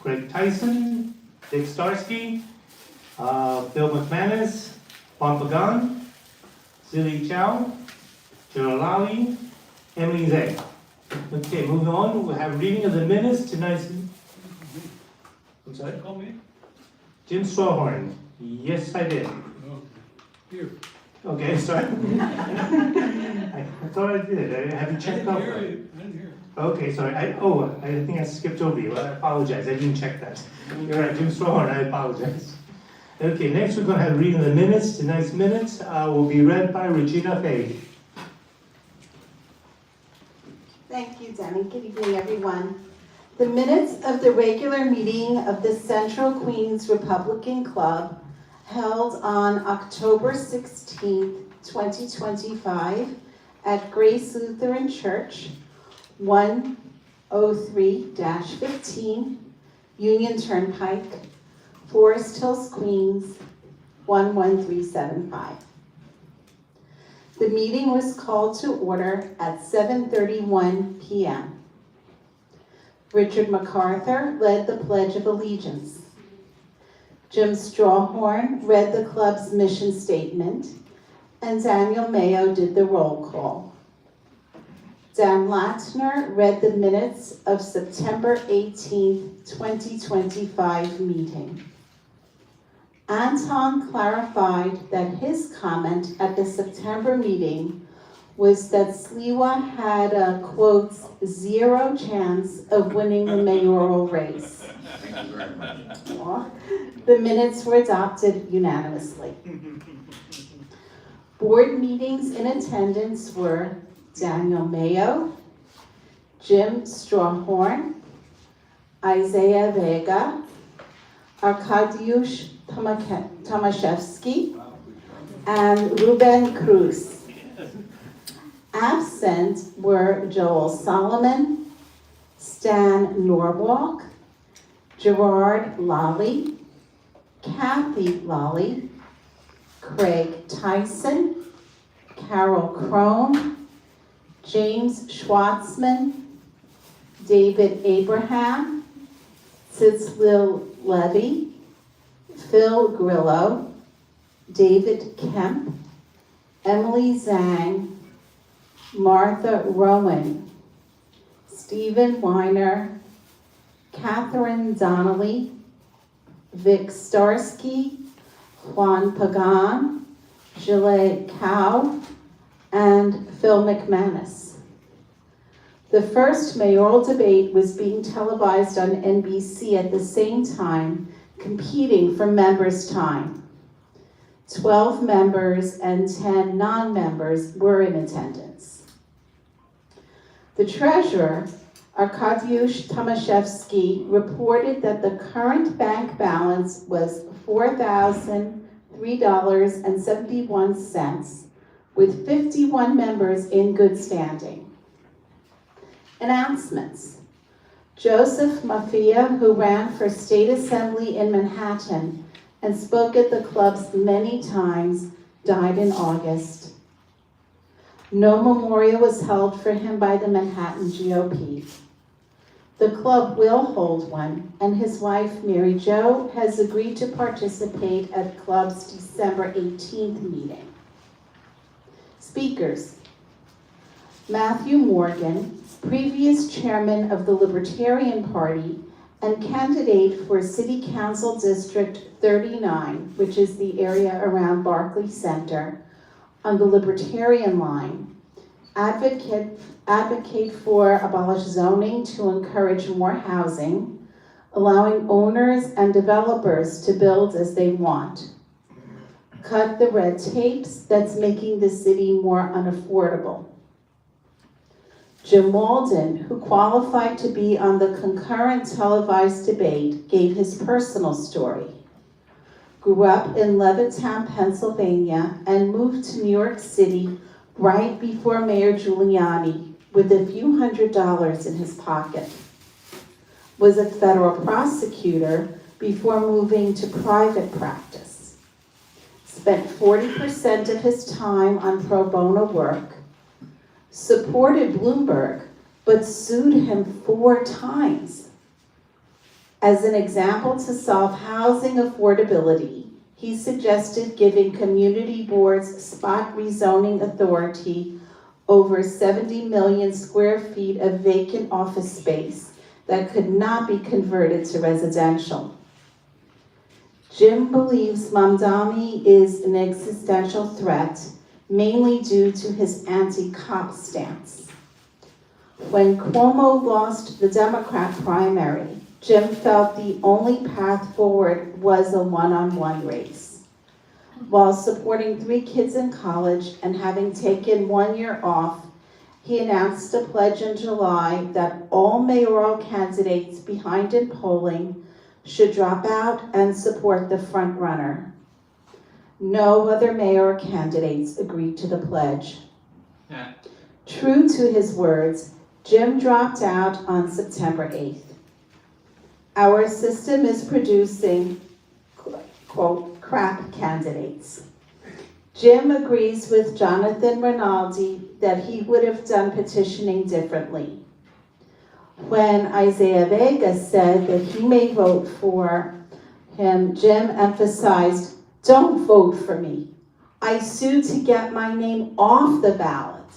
Craig Tyson, Dick Starsky, Bill McManus, Juan Pagan, Zili Chow, Joe Lally, Emily Zay. Okay, moving on, we'll have reading of the minutes tonight's. I'm sorry? Call me? Jim Strawhorn. Yes, I did. Oh, here. Okay, sorry. I thought I did. I haven't checked off. I didn't hear it. Okay, sorry. I think I skipped over you. I apologize. I didn't check that. You're right, Jim Strawhorn. I apologize. Okay, next we're going to have reading the minutes. Tonight's minutes will be read by Regina Fay. Thank you, Danny. Good evening, everyone. The minutes of the regular meeting of the Central Queens Republican Club held on October 16, 2025 at Grace Lutheran Church, 103-15 Union Turnpike, Forest Hills, Queens, 11375. The meeting was called to order at 7:31 p.m. Richard MacArthur led the Pledge of Allegiance. Jim Strawhorn read the club's mission statement, and Daniel Mayo did the roll call. Dan Latner read the minutes of September 18, 2025 meeting. Anton clarified that his comment at the September meeting was that Sliwa had a, quote, 0 chance of winning the mayoral race. Thank you very much. The minutes were adopted unanimously. Board meetings in attendance were Daniel Mayo, Jim Strawhorn, Isaiah Vega, Arkadiusz Tomaszewski, and Ruben Cruz. Absent were Joel Solomon, Stan Norwalk, Gerard Lally, Kathy Lally, Craig Tyson, Carol Crone, James Schwartzman, David Abraham, Cecil Levy, Phil Grillo, David Kemp, Emily Zhang, Martha Rowan, Stephen Weiner, Catherine Donnelly, Vic Starsky, Juan Pagan, Gillet Cow, and Phil McManus. The first mayoral debate was being televised on NBC at the same time, competing for members' time. 12 members and 10 non-members were in attendance. The treasurer, Arkadiusz Tomaszewski, reported that the current bank balance was $4,003.71, with 51 members in good standing. Announcements. Joseph Mafia, who ran for state assembly in Manhattan and spoke at the clubs many times, died in August. No memorial was held for him by the Manhattan GOP. The club will hold one, and his wife, Mary Jo, has agreed to participate at club's December 18th meeting. Speakers. Matthew Morgan, previous chairman of the Libertarian Party and candidate for City Council District 39, which is the area around Barclay Center, on the Libertarian line, advocate for abolish zoning to encourage more housing, allowing owners and developers to build as they want, cut the red tapes that's making the city more unaffordable. Jim Walden, who qualified to be on the concurrent televised debate, gave his personal story. Grew up in Levittown, Pennsylvania, and moved to New York City right before Mayor Giuliani with a few $100s in his pocket. Was a federal prosecutor before moving to private practice. Spent 40% of his time on pro bono work. Supported Bloomberg, but sued him 4 times. As an example to solve housing affordability, he suggested giving community boards spot rezoning authority over 70 million square feet of vacant office space that could not be converted to residential. Jim believes Mamdani is an existential threat, mainly due to his anti-cop stance. When Cuomo lost the Democrat primary, Jim felt the only path forward was a one-on-one race. While supporting 3 kids in college and having taken 1 year off, he announced a pledge in July that all mayoral candidates behind in polling should drop out and support the front runner. No other mayor candidates agreed to the pledge. Yeah. True to his words, Jim dropped out on September 8th. Our system is producing, quote, crap candidates. Jim agrees with Jonathan Rinaldi that he would have done petitioning differently. When Isaiah Vega said that he may vote for him, Jim emphasized, "Don't vote for me. I sued to get my name off the ballot."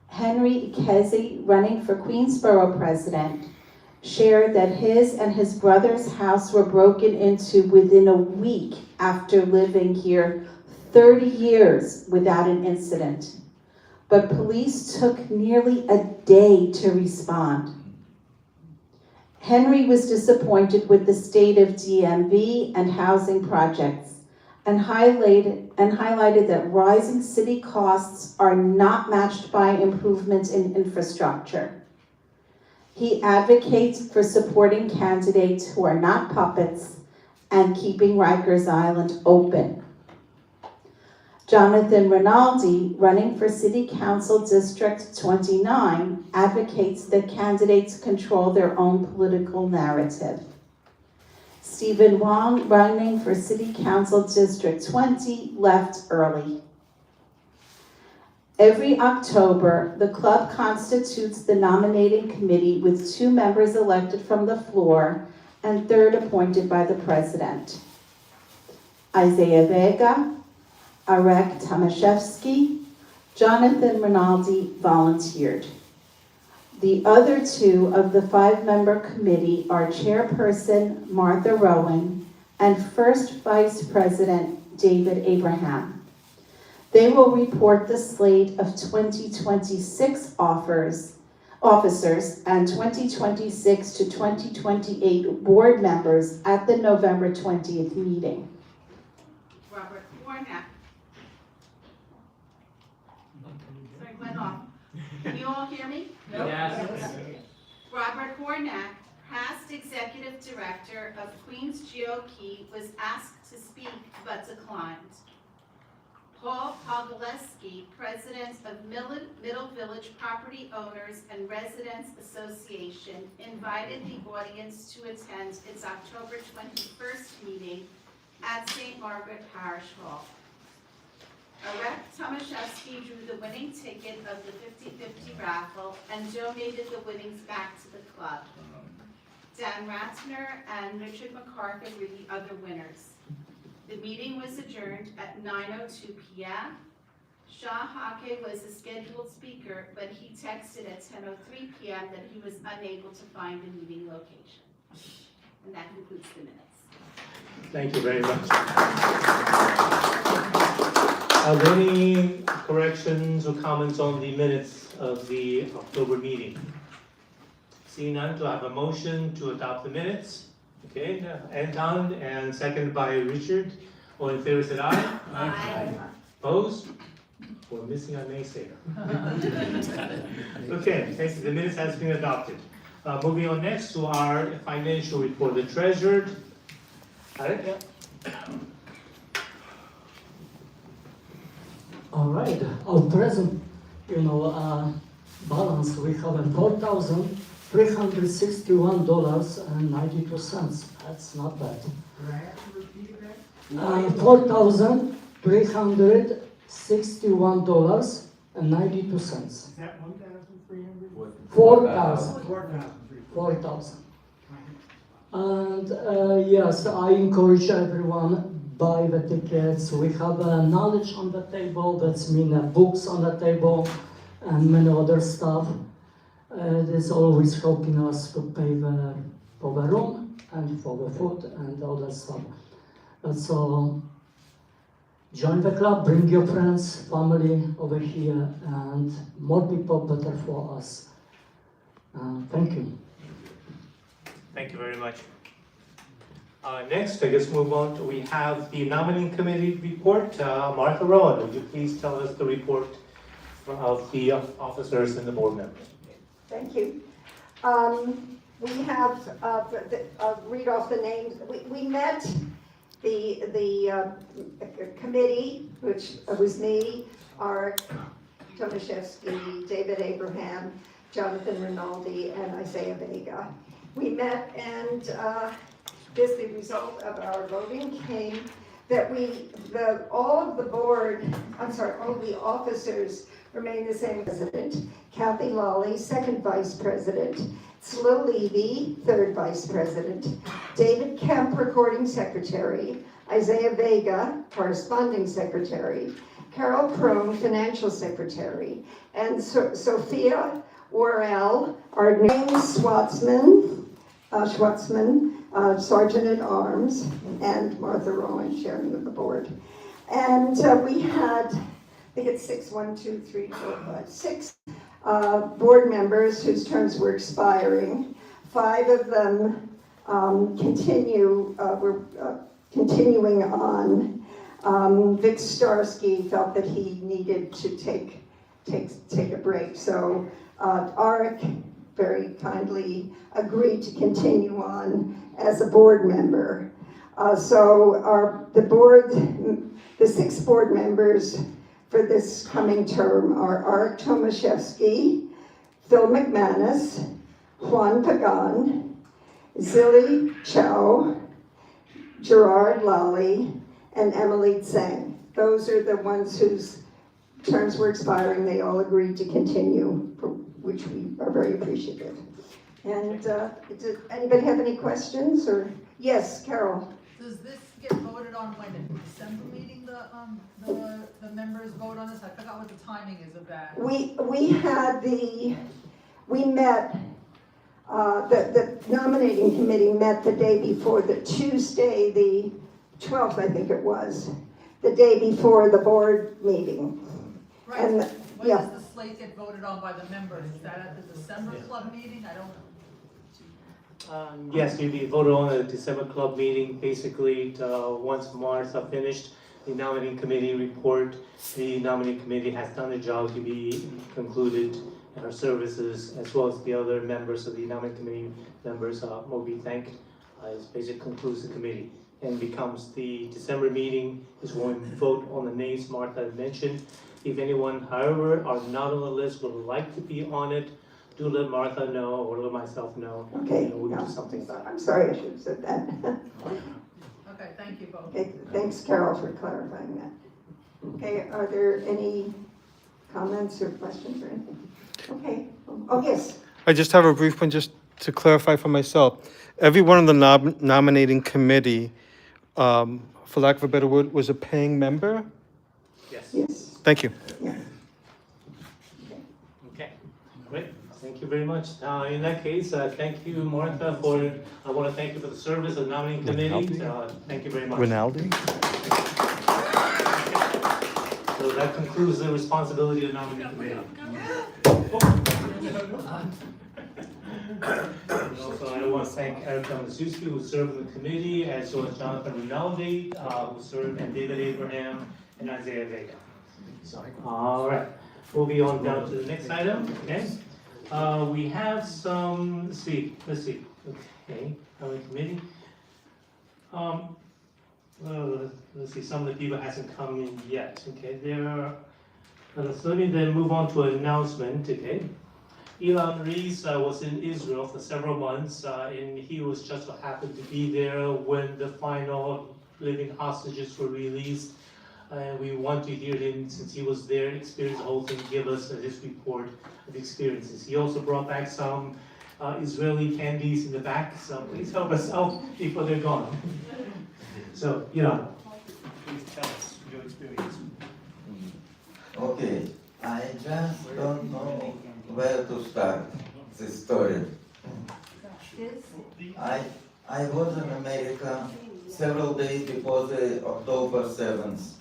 Henry Ikezi, running for Queensborough president, shared that his and his brother's house were broken into within a week after living here 30 years without an incident. But police took nearly a day to respond. Henry was disappointed with the state of DMV and housing projects and highlighted that rising city costs are not matched by improvements in infrastructure. He advocates for supporting candidates who are not puppets and keeping Rikers Island open. Jonathan Rinaldi, running for City Council District 29, advocates that candidates control their own political narrative. Stephen Wong, running for City Council District 20, left early. Every October, the club constitutes the nominating committee with 2 members elected from the floor and 3rd appointed by the president. Isaiah Vega, Arek Tomaszewski, Jonathan Rinaldi volunteered. The other 2 of the 5-member committee are Chairperson Martha Rowan and First Vice President David Abraham. They will report the slate of 2026 officers and 2026 to 2028 board members at the November 20th meeting. Robert Warnock. Sorry, went off. Can you all hear me? Yes. Robert Hornak, past executive director of Queens GOP, was asked to speak but declined. Paul Pogolewski, president of Middle Village Property Owners and Residents Association, invited the audience to attend its October 21st meeting at St. Margaret Parish Hall. Arek Tomaszewski drew the winning ticket of the 50-50 raffle and donated the winnings back to the club. Dan Ratner and Richard McCarthy were the other winners. The meeting was adjourned at 9:02 p.m. Shah Hake was the scheduled speaker, but he texted at 10:03 p.m. that he was unable to find the meeting location. And that concludes the minutes. Thank you very much. Are there any corrections or comments on the minutes of the October meeting? Seeing none, do I have a motion to adopt the minutes? Okay, and done, and seconded by Richard. All in favor, said aye. Aye. Opposed? We're missing a naysayer. Okay, thank you. The minutes has been adopted. Moving on next to our financial report. The treasurer. Alright. All right, our present, balance, we have $4,361.92. That's not bad. $4,361.92. Is that 1,300? 4,000. 4,300. 4,000. And yes, I encourage everyone buy the tickets. We have knowledge on the table. That's mean books on the table and many other stuff. It is always helping us to pay for the room and for the food and all that stuff. So join the club, bring your friends, family over here, and more people better for us. Thank you. Thank you very much. Next, I guess move on to, we have the nominating committee report. Martha Rowan, would you please tell us the report of the officers and the board members? Thank you. We have, read off the names. We met the committee, which was me, Art Tomaszewski, David Abraham, Jonathan Rinaldi, and Isaiah Vega. We met, and the result of our voting came that all of the officers remain the same. President, Kathy Lawley, second vice president, Slo Levy, third vice president, David Kemp, recording secretary, Isaiah Vega, corresponding secretary, Carol Crone, financial secretary, and Sophia Worrell, our name Schwartzman, sergeant at arms, and Martha Rowan, chairman of the board. And we had, I think it's 6 board members whose terms were expiring. 5 of them were continuing on. Vic Starsky felt that he needed to take a break, so Arik very kindly agreed to continue on as a board member. So the 6 board members for this coming term are Art Tomaszewski, Phil McManus, Juan Pagan, Zili Chow, Gerard Lally, and Emily Tseng. Those are the ones whose terms were expiring. They all agreed to continue, for which we are very appreciative. And does anybody have any questions? Or yes, Carol. Does this get voted on when in December meeting, the members vote on this? I forgot what the timing is of that. We met, the nominating committee met the day before, the Tuesday, the 12th, I think it was, the day before the board meeting. Right, And, when yeah. does the slate get voted on by the members? Is that at the December club meeting? I don't. Yes, you'll be voted on at the December club meeting. Basically, once Martha finished the nominating committee report, the nominating committee has done the job to be concluded, and her services, as well as the other members of the nominating committee members, will be thanked. It basically concludes the committee and becomes the December meeting is when we vote on the names Martha had mentioned. If anyone, however, are not on the list, would like to be on it, do let Martha know or let myself know. Okay. And we'll do something about it. I'm sorry, I should have said that. Okay, thank you both. Okay, thanks, Carol, for clarifying that. Okay, are there any comments or questions or anything? Okay. Oh, yes. I just have a brief one just to clarify for myself. Everyone on the nominating committee, for lack of a better word, was a paying member? Yes. Yes. Thank you. Yeah. Okay, great. Thank you very much. In that case, thank you, Martha, I want to thank you for the service of the nominating committee. Thank you very much. Rinaldi? So that concludes the responsibility of the nominating committee. And also, I want to thank Eric Tomaszewski, who served on the committee, as well as Jonathan Rinaldi, who served, and David Abraham, and Isaiah Vega. All right, moving on down to the next item, okay? We have some, let's see, okay, committee. Let's see, some of the people hasn't come in yet, okay? Let me then move on to an announcement, okay? Ilan Rees was in Israel for several months, and he was just so happened to be there when the final living hostages were released. And we want to hear him, since he was there, experience the whole thing, give us his report of experiences. He also brought back some Israeli candies in the back, so please help us out before they're gone. So, please tell us your experience. Okay, I just don't know where to start this story. I was in America several days before the October 7th,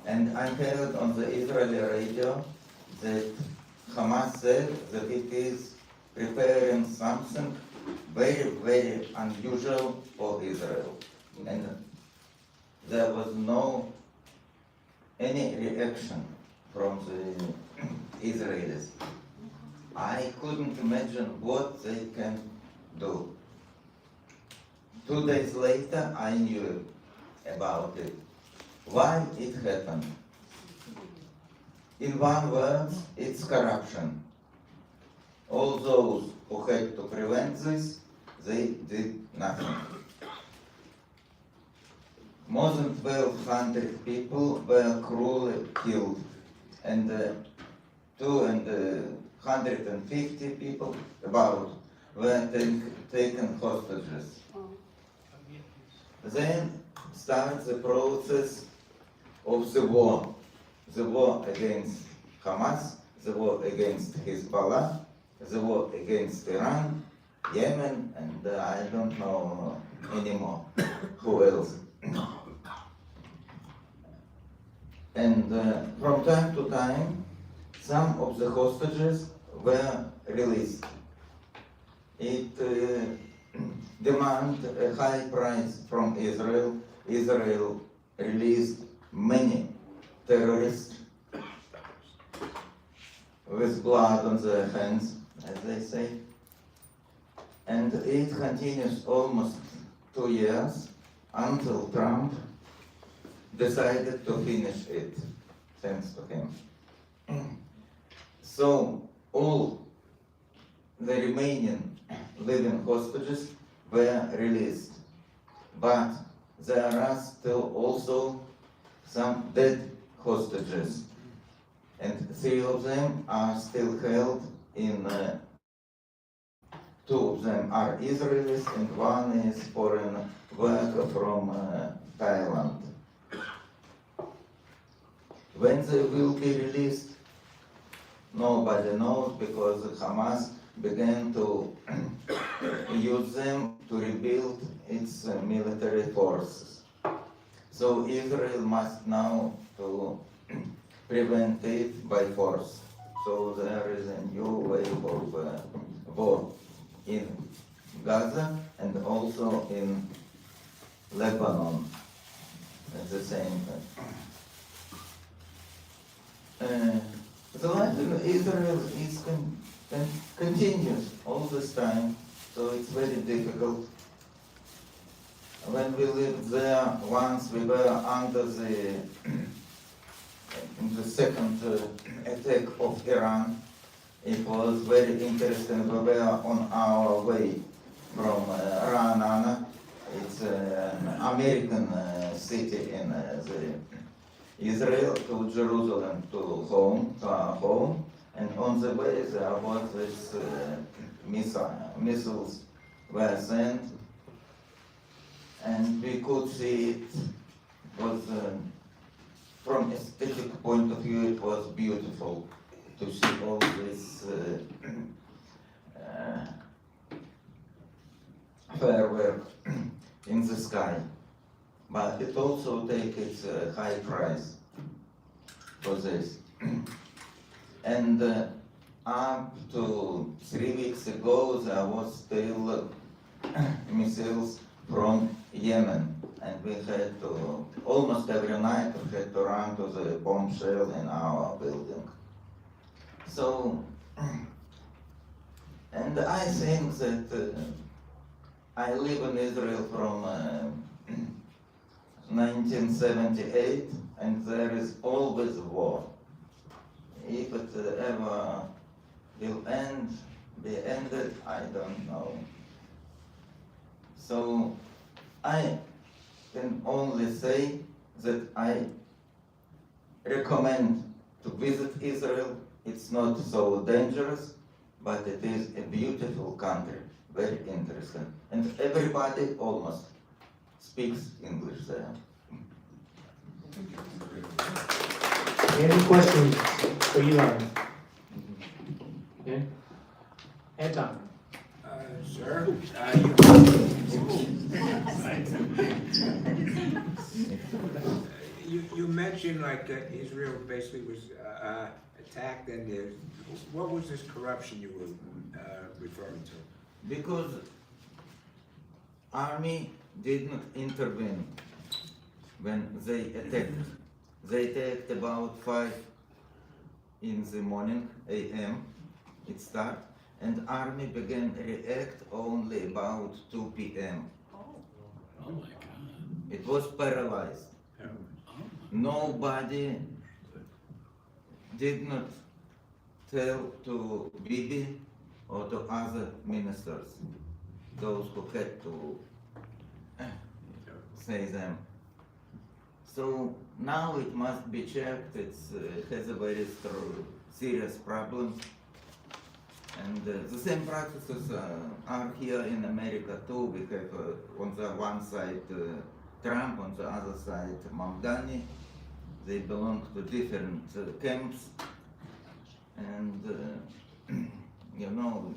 and I heard on the Israeli radio that Hamas said that it is preparing something very, very unusual for Israel. And there was no any reaction from the Israelis. I couldn't imagine what they can do. 2 days later, I knew about it. Why it happened? In one word, it's corruption. All those who had to prevent this, they did nothing. More than 1,200 people were cruelly killed, and 250 people about were taken hostages. Then starts the process of the war against Hamas, the war against Hezbollah, the war against Iran, Yemen, and I don't know anymore who else. And from time to time, some of the hostages were released. It demanded a high price from Israel. Israel released many terrorists with blood on their hands, as they say. And it continues almost 2 years until Trump decided to finish it, thanks to him. So all the remaining living hostages were released, but there are still also some dead hostages, and 3 of them are still held in 2 of them are Israelis and 1 is foreign worker from Thailand. When they will be released, nobody knows, because Hamas began to use them to rebuild its military forces. So Israel must now to prevent it by force. So there is a new wave of war in Gaza and also in Lebanon at the same time. The life in Israel is continues all this time, so it's very difficult. When we lived there, once we were under the second attack of Iran. It was very interesting. We were on our way from Ra'anana. It's an American city in Israel, to Jerusalem, to our home. And on the way there was this missiles were sent, and we could see it was from aesthetic point of view, it was beautiful to see all this firework in the sky. But it also takes its high price for this. And up to 3 weeks ago, there was still missiles from Yemen, and we had to, almost every night, we had to run to the bomb shell in our building. So, and I think that I live in Israel from 1978, and there is always war. If it ever will be ended, I don't know. So I can only say that I recommend to visit Israel. It's not so dangerous. but it is a beautiful country, very interesting, and everybody almost speaks English there. Any questions for Elon? Okay. Anton? Sir, you mentioned like Israel basically was attacked, and what was this corruption you were referring to? Because army did not intervene when they attacked. They attacked about 5 in the morning, a.m. it started, and army began react only about 2 p.m. Oh my God. It was paralyzed. Nobody did not tell to Bibi or to other ministers, those who had to say them. So now it must be checked. It has a very serious problem. And the same practices are here in America too. We have on the one side Trump, on the other side Mamdani. They belong to different camps. And you know,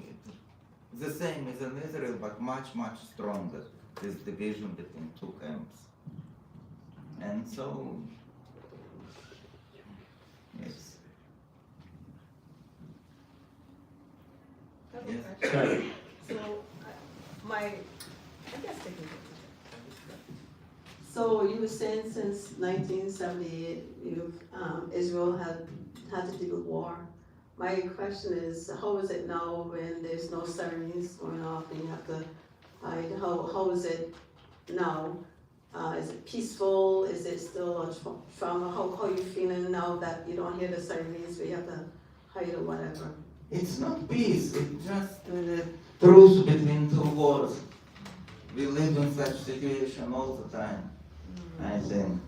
the same is in Israel, but much, much stronger, this division between two camps. And so, yes. Yes. Right. So, I guess taking it. So you were saying since 1978, Israel had to deal with war. My question is, how is it now when there's no sirens going off and you have to hide? How is it now? Is it peaceful? Is it still a trauma? How are you feeling now that you don't hear the sirens, but you have to hide or whatever? It's not peace, it's just truce between two wars. We live in such situation all the time, I think.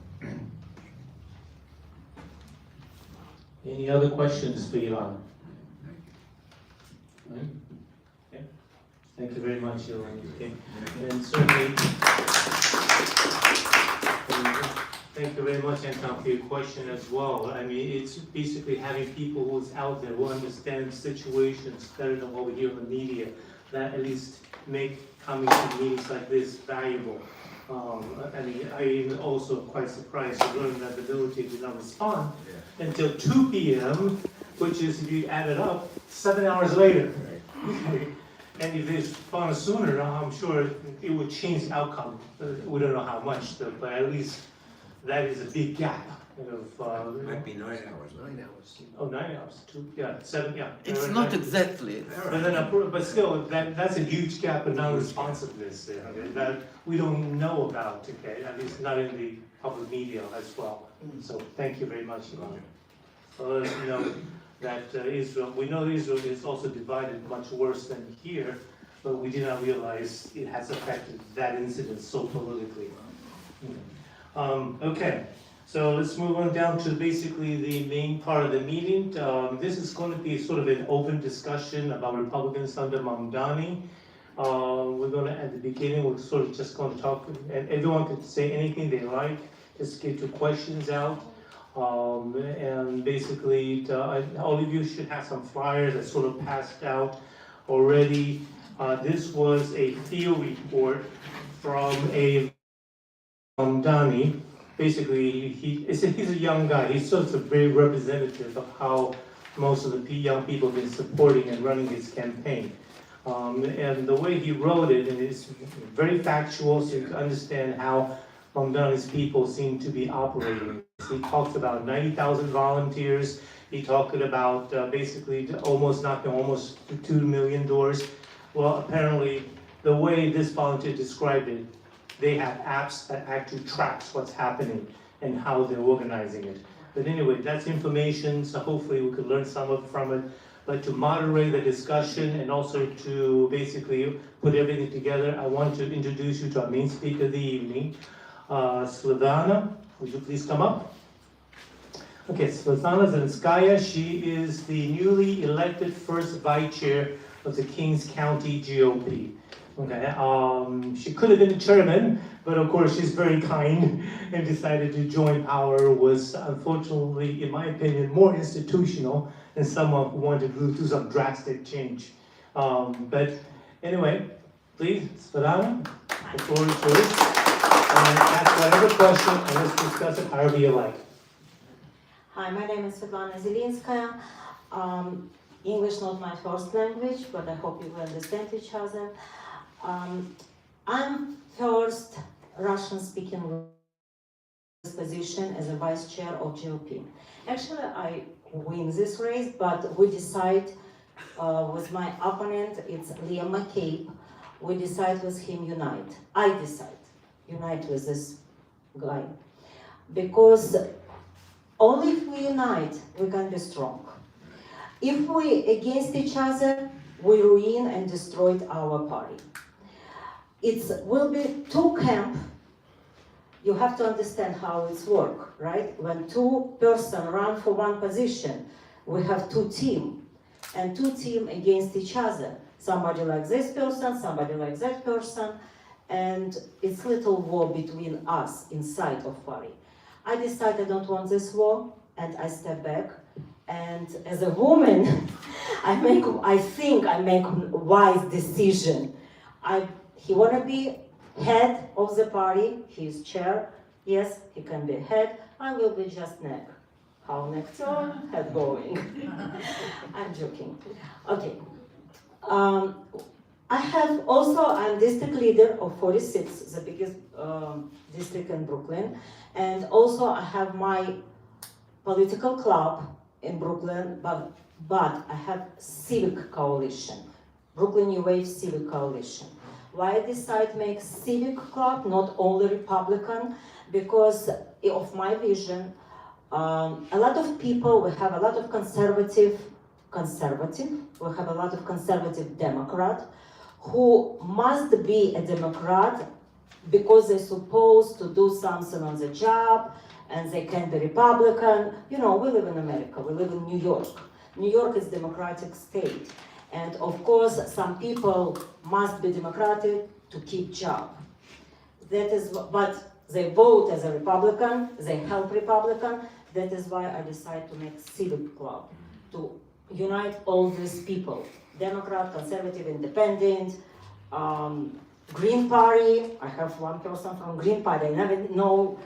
Any other questions for Elon? Okay. Thank you very much, Elon. Okay. And certainly, thank you very much, Anton, for your question as well. I mean, it's basically having people who's out there who understand situations better than what we hear in the media, that at least make coming to meetings like this valuable. I mean, I am also quite surprised to learn that the military did not respond until 2 p.m., which is, if you add it up, 7 hours later. And if they respond sooner, I'm sure it would change the outcome. We don't know how much, though, but at least that is a big gap. Might be 9 hours. 9 hours. Oh, 9 hours, 7, yeah. It's not exactly. But still, that's a huge gap in non-responsiveness there, that we don't know about, okay, at least not in the public media as well. So thank you very much, Ivan. Let us know that we know Israel is also divided much worse than here, but we did not realize it has affected that incident so politically. Okay. So let's move on down to basically the main part of the meeting. This is going to be sort of an open discussion about Republicans under Mamdani. We're going to, at the beginning, we're sort of just going to talk, and everyone can say anything they like, just get your questions out. And basically, all of you should have some flyers that sort of passed out already. This was a field report from a Mamdani. Basically, he's a young guy. He's sort of very representative of how most of the young people have been supporting and running his campaign. And the way he wrote it, and it's very factual, so you can understand how Mamdani's people seem to be operating. He talks about 90,000 volunteers. He talked about basically almost knocking almost 2 million doors. Well, apparently, the way this volunteer described it, they have apps that actually tracks what's happening and how they're organizing it. But anyway, that's information, so hopefully we could learn some from it. But to moderate the discussion and also to basically put everything together, I want to introduce you to our main speaker of the evening, Svetlana. Would you please come up? Okay, Svetlana Zelinskaya, she is the newly elected first vice chair of the Kings County GOP. Okay, she could have been the chairman, but of course she's very kind and decided to join power. Was unfortunately, in my opinion, more institutional than someone who wanted to do some drastic change. But anyway, please, Svetlana, the floor is yours. And ask whatever question and let's discuss it however you like. Hi, my name is Svetlana Zelinskaya. English not my first language, but I hope you will understand each other. I'm first Russian-speaking position as a vice chair of GOP. Actually, I win this race, but we decide with my opponent, it's Liam McCabe, we decide with him unite. I decide unite with this guy. Because only if we unite, we can be strong. If we against each other, we ruin and destroy our party. It will be two camps. You have to understand how it's work, right? When two persons run for one position, we have two teams, and two teams against each other. Somebody like this person, somebody like that person, and it's little war between us inside of party. I decided I don't want this war, and I step back. And as a woman, I think I make a wise decision. He wanna be head of the party, he's chair, yes, he can be head, I will be just neck. How neck turn, head going. I'm joking. Okay. I'm district leader of 46, the biggest district in Brooklyn. And also I have my political club in Brooklyn, but I have civic coalition, Brooklyn New Wave Civic Coalition. Why I decide to make civic club, not only Republican, because of my vision. A lot of people, we have a lot of conservative, we have a lot of conservative Democrat who must be a Democrat because they're supposed to do something on the job and they can be Republican. You know, we live in America, we live in New York. New York is a democratic state. And of course, some people must be Democratic to keep job. But they vote as a Republican, they help Republican. That is why I decided to make civic club, to unite all these people. Democrat, conservative, independent, Green Party. I have one person from Green Party. I never knew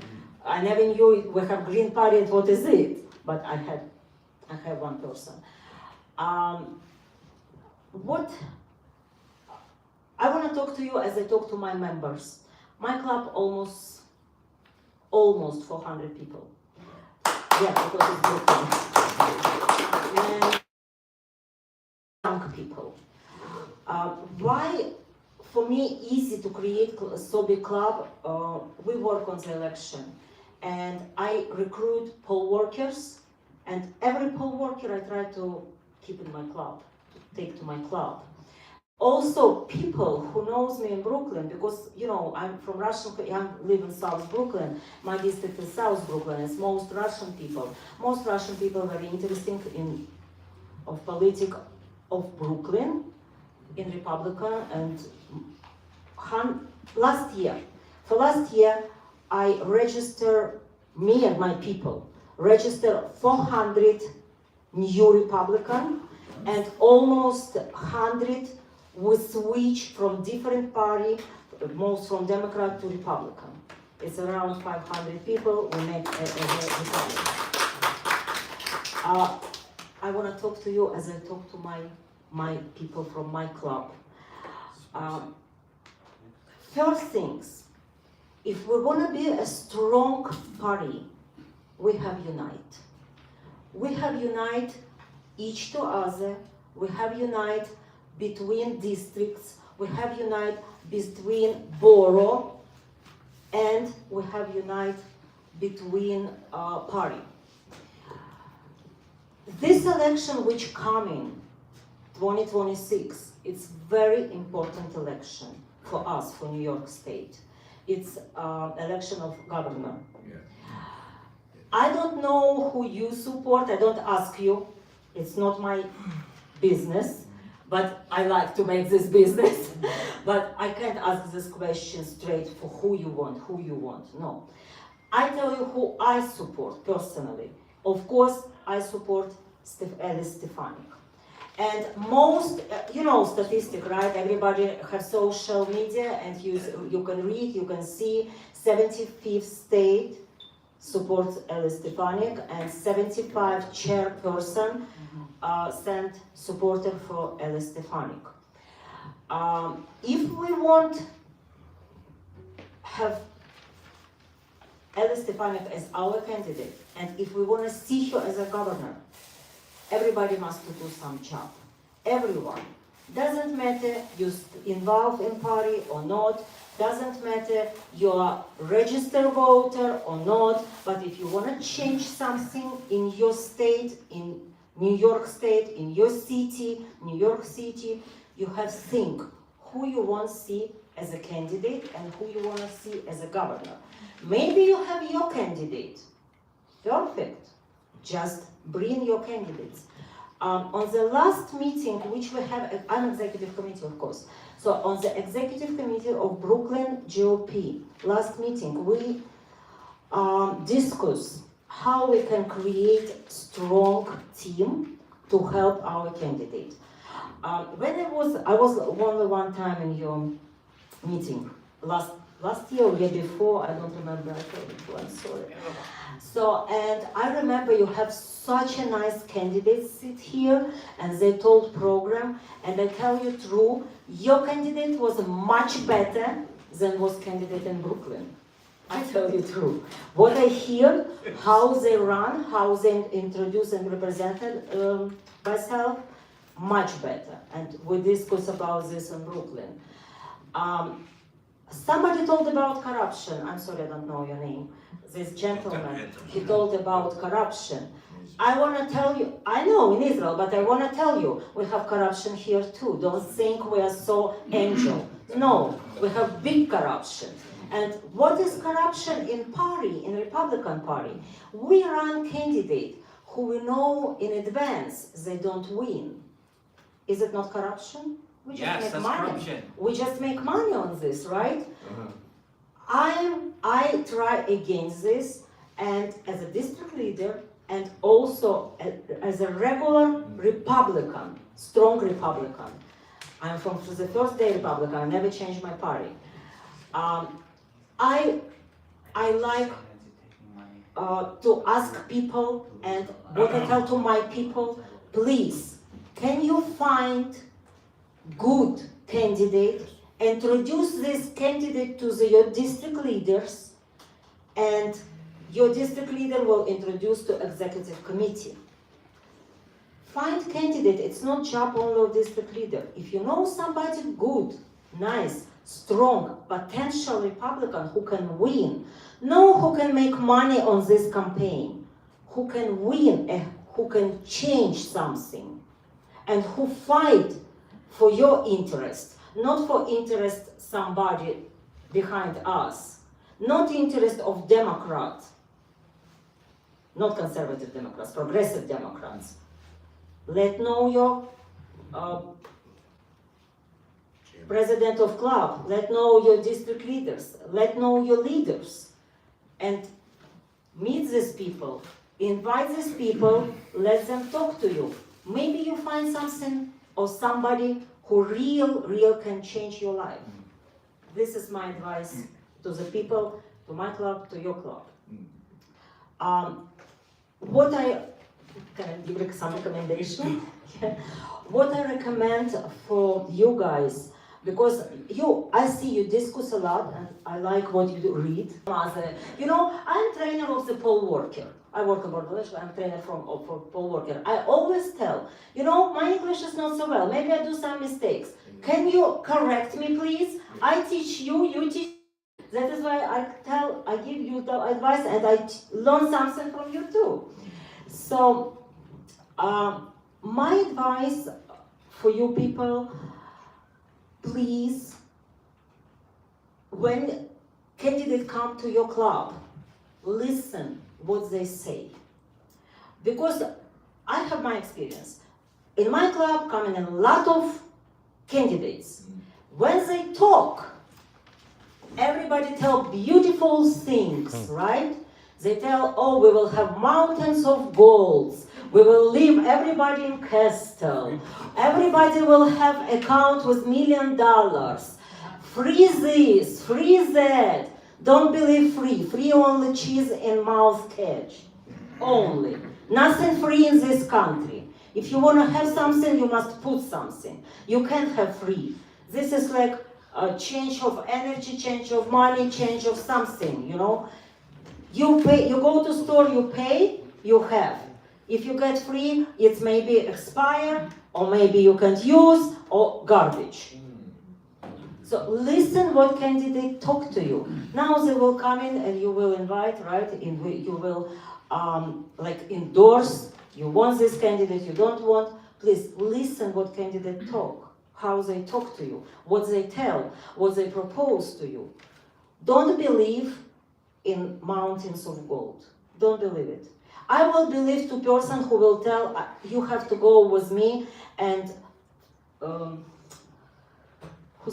we have Green Party and what is it, but I have one person. What I want to talk to you as I talk to my members. My club almost 400 people. Yeah, because it's Brooklyn. And young people. Why, for me, easy to create a so big club? We work on the election, and I recruit poll workers, and every poll worker I try to keep in my club, to take to my club. Also, people who knows me in Brooklyn, because you know I'm from Russian. I live in South Brooklyn. My district is South Brooklyn. It's most Russian people. Most Russian people very interesting of politics of Brooklyn, in Republican and last year I register, me and my people register 400 new Republican and almost 100 we switch from different party, most from Democrat to Republican. It's around 500 people we make as a Republican. I want to talk to you as I talk to my people from my club. First things, if we want to be a strong party, we have unite. We have unite each to other. We have unite between districts. We have unite between borough, and we have unite between party. This election which coming, 2026, it's very important election for us, for New York State. It's election of governor. Yeah. I don't know who you support, I don't ask you, it's not my business, but I like to make this business. But I can't ask this question straight for who you want, no. I tell you who I support personally. Of course, I support Alice Stefanik. And most, you know, statistic, right? Everybody has social media, and you can read, you can see 75th state supports Alice Stefanik, and 75 chairperson sent supporter for Alice Stefanik. If we want have Alice Stefanik as our candidate, and if we want to see her as a governor, everybody must do some job. Everyone. Doesn't matter you involved in party or not, doesn't matter you're a registered voter or not, but if you want to change something in your state, in New York State, in your city, New York City, you have to think who you want to see as a candidate and who you want to see as a governor. Maybe you have your candidate. Perfect. Just bring your candidates. On the last meeting, which we have, an executive committee, of course. So on the executive committee of Brooklyn GOP, last meeting, we discussed how we can create strong team to help our candidate. When I was only one time in your meeting, last year or year before, I don't remember, I told you, I'm sorry. So, and I remember you have such a nice candidate sit here, and they told program, and I tell you true, your candidate was much better than was candidate in Brooklyn. I tell you true. What I hear, how they run, how they introduce and represented myself, much better. And we discuss about this in Brooklyn. Somebody told about corruption. I'm sorry, I don't know your name. This gentleman, he told about corruption. I want to tell you, I know in Israel, but I want to tell you, we have corruption here too. Don't think we are so angel. No, we have big corruption. And what is corruption in party, in Republican Party? We run candidate who we know in advance they don't win. Is it not corruption? We just make money. Corruption. We just make money on this, right? I try against this, and as a district leader, and also as a regular Republican, strong Republican. I'm from the first day Republican. I never changed my party. I like to ask people, and what I tell to my people, please, can you find good candidate, introduce this candidate to your district leaders, and your district leader will introduce to executive committee. Find candidate, it's not job only of district leader. If you know somebody good, nice, strong, potential Republican who can win, know who can make money on this campaign, who can win, who can change something, and who fight for your interest, not for interest somebody behind us, not interest of Democrats, not conservative Democrats, progressive Democrats. Let know your president of club, let know your district leaders, let know your leaders, and meet these people, invite these people, let them talk to you. Maybe you find something or somebody who real can change your life. This is my advice to the people, to my club, to your club. What I can give some recommendation. What I recommend for you guys, because I see you discuss a lot, and I like what you read. You know, I'm trainer of the poll worker. I work in Bangladesh, but I'm trainer for poll worker. I always tell, you know, my English is not so well. Maybe I do some mistakes. Can you correct me, please? I teach you, you teach. That is why I give you the advice, and I learn something from you too. So, my advice for you people, please, when candidate come to your club, listen what they say. Because I have my experience. In my club come in a lot of candidates. When they talk, everybody tell beautiful things, right? They tell, oh, we will have mountains of gold. We will live, everybody in castle. Everybody will have account with $1 million. Free this, free that. Don't believe free. Free only cheese and mouth catch. Only. Nothing free in this country. If you want to have something, you must put something. You can't have free. This is like a change of energy, change of money, change of something, you know. You pay, you go to store, you pay, you have. If you get free, it's maybe expire, or maybe you can't use, or garbage. So listen what candidate talk to you. Now they will come in and you will invite, right? You will like endorse. You want this candidate, you don't want. Please listen what candidate talk, how they talk to you, what they tell, what they propose to you. Don't believe in mountains of gold. Don't believe it. I will believe to person who will tell you have to go with me and who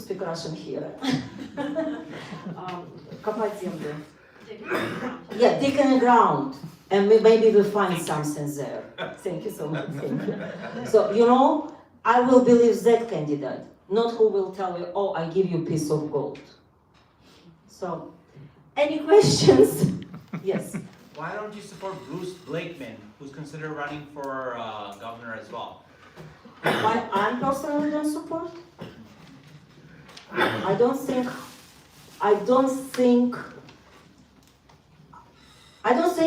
speak Russian here? Копать землю. Yeah, dig in the ground. And maybe we'll find something there. Thank you so much. Thank you. So, you know, I will believe that candidate, not who will tell you, oh, I give you a piece of gold. So, any questions? Yes. Why don't you support Bruce Blakeman, who's considered running for governor as well? Why I personally don't support? I don't think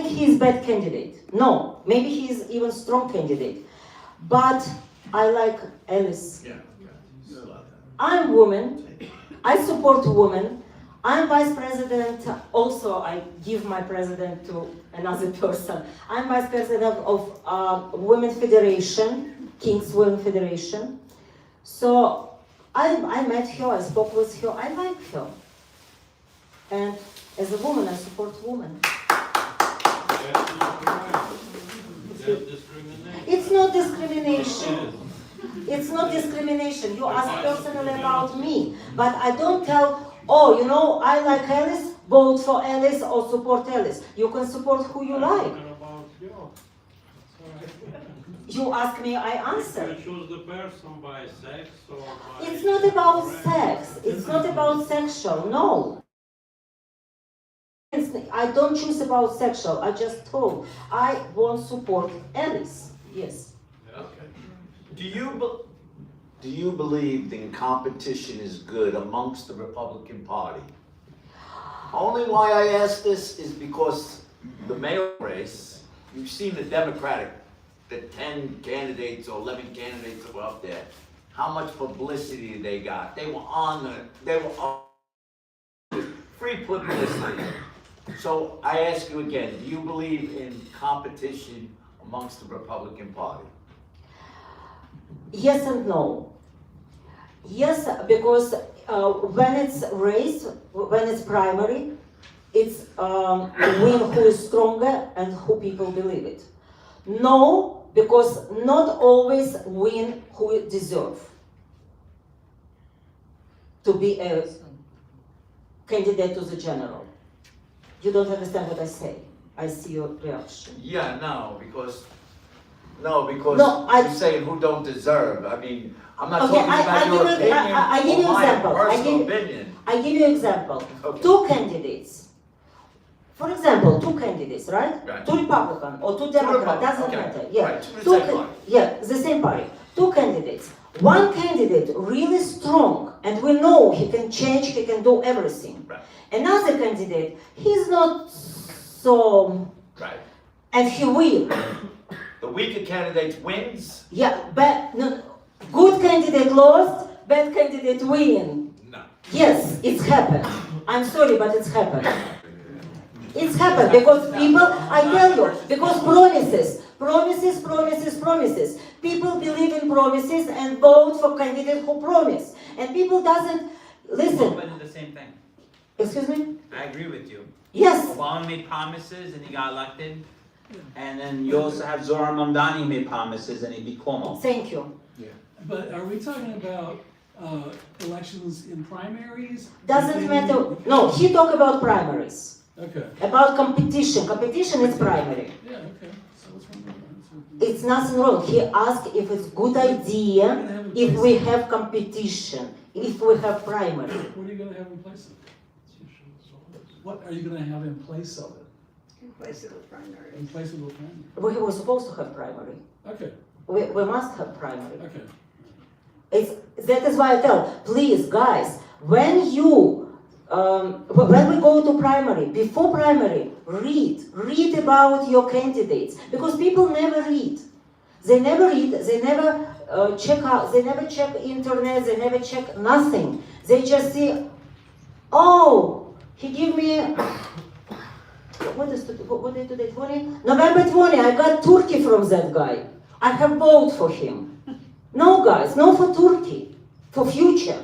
he's bad candidate. No, maybe he's even strong candidate. But I like Alice. Yeah. I'm woman. I support women. I'm vice president. Also, I give my president to another person. I'm vice president of Women's Federation, King's Women Federation. So I met her. I spoke with her. I like her. And as a woman, I support women. It's not discrimination. It's not discrimination. You ask personally about me, but I don't tell, oh, you know, I like Alice, vote for Alice or support Alice. You can support who you like. You ask me, I answer. You choose the person by sex or by... It's not about sex. It's not about sexual, no. I don't choose about sexual. I just told I won't support Alice. Yes. Okay. Do you believe the competition is good amongst the Republican Party? Only why I ask this is because the mayor race, you've seen the Democratic, the 10 candidates or 11 candidates that were up there, how much publicity they got. They were on free publicity. So I ask you again, do you believe in competition amongst the Republican Party? Yes and no. Yes, because when it's race, when it's primary, it's win who is stronger and who people believe it. No, because not always win who deserve to be a candidate to the general. You don't understand what I say. I see your reaction. Yeah, no, because you're saying who don't deserve. I mean, I'm not talking about your opinion I give you or my example. personal opinion. I give you example. Okay. Two candidates. For example, two candidates, right? Right. Two Republican or two Democrat, doesn't okay. matter. Yeah. Right, the same party. Yeah, the same party. Two candidates. One candidate really strong, and we know he can change, he can do everything. Right. Another candidate, he's not so, Right. and he will. The weaker candidate wins? Yeah, but no, good candidate lost, bad candidate win. No. Yes, it's happened. I'm sorry, but it's happened. It's happened because people, I tell you, because promises. People believe in promises and vote for candidates who promise. And people doesn't listen. Both been the same thing. Excuse me? I agree with you. Yes. Obama made promises and he got elected. And then you also have Zoran Mamdani who made promises and he beat Cuomo. Thank you. But are we talking about elections in primaries? Doesn't matter. No, he talk about primaries. Okay. About competition. Competition is primary. Yeah, okay. So what's wrong with that? It's nothing wrong. He asked if it's good idea if we have competition, if we have primary. What are you gonna have in place of it? What are you gonna have in place of it? In place of the primary. In place of the primary? We were supposed to have primary. Okay, We must have primary. okay. That is why I tell, please guys, when we go to primary, before primary, read about your candidates, because people never read. They never check out, they never check internet, they never check nothing. They just see, oh, he give me, what day today, 20? November 20, I got Turkey from that guy. I have vote for him. No guys, no for Turkey, for future.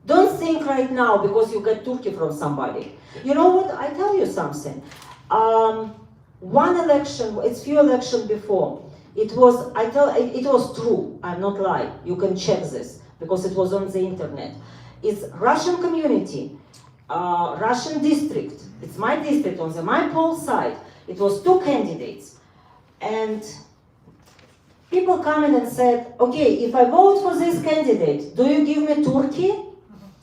Don't think right now because you get Turkey from somebody. You know what, I tell you something. One election, it's few election before, it was true, I'm not lying. You can check this because it was on the internet. It's Russian community, Russian district. It's my district on my poll side. It was 2 candidates. And people come in and said, okay, if I vote for this candidate, do you give me Turkey?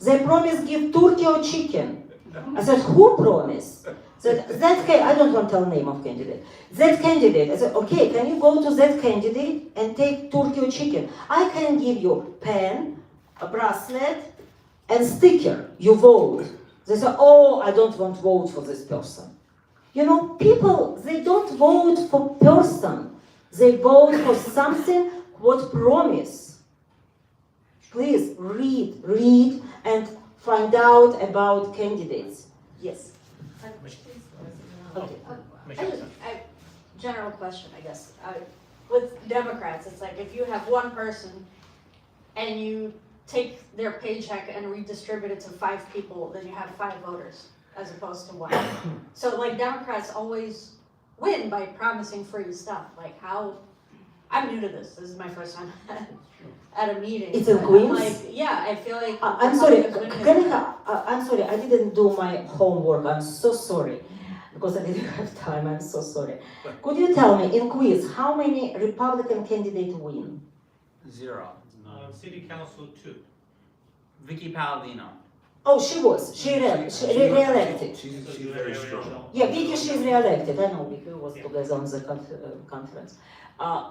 They promised give Turkey or chicken. I said, who promised? I don't want to tell name of candidate. That candidate, I said, okay, can you go to that candidate and take Turkey or chicken? I can give you pen, a bracelet, and sticker. You vote. They say, oh, I don't want to vote for this person. You know, people, they don't vote for person. They vote for something what promise. Please read and find out about candidates. Yes. Okay. General question, I guess. With Democrats, it's like if you have one person and you take their paycheck and redistribute it to 5 people, then you have 5 voters as opposed to 1. So like Democrats always win by promising free stuff. Like how, I'm new to this. This is my first time at a meeting. It's in but Queens? I'm like, yeah, I feel like. I'm sorry, I'm sorry, I didn't do my homework. I'm so sorry. Because I didn't have time, I'm so sorry. Could you tell me, in Queens, how many Republican candidates win? 0. City Council 2. Vicky Palladino. Oh, she re-elected. She's very strong. Yeah, Vicky, she's re-elected. I know, Vicky was together on the conference.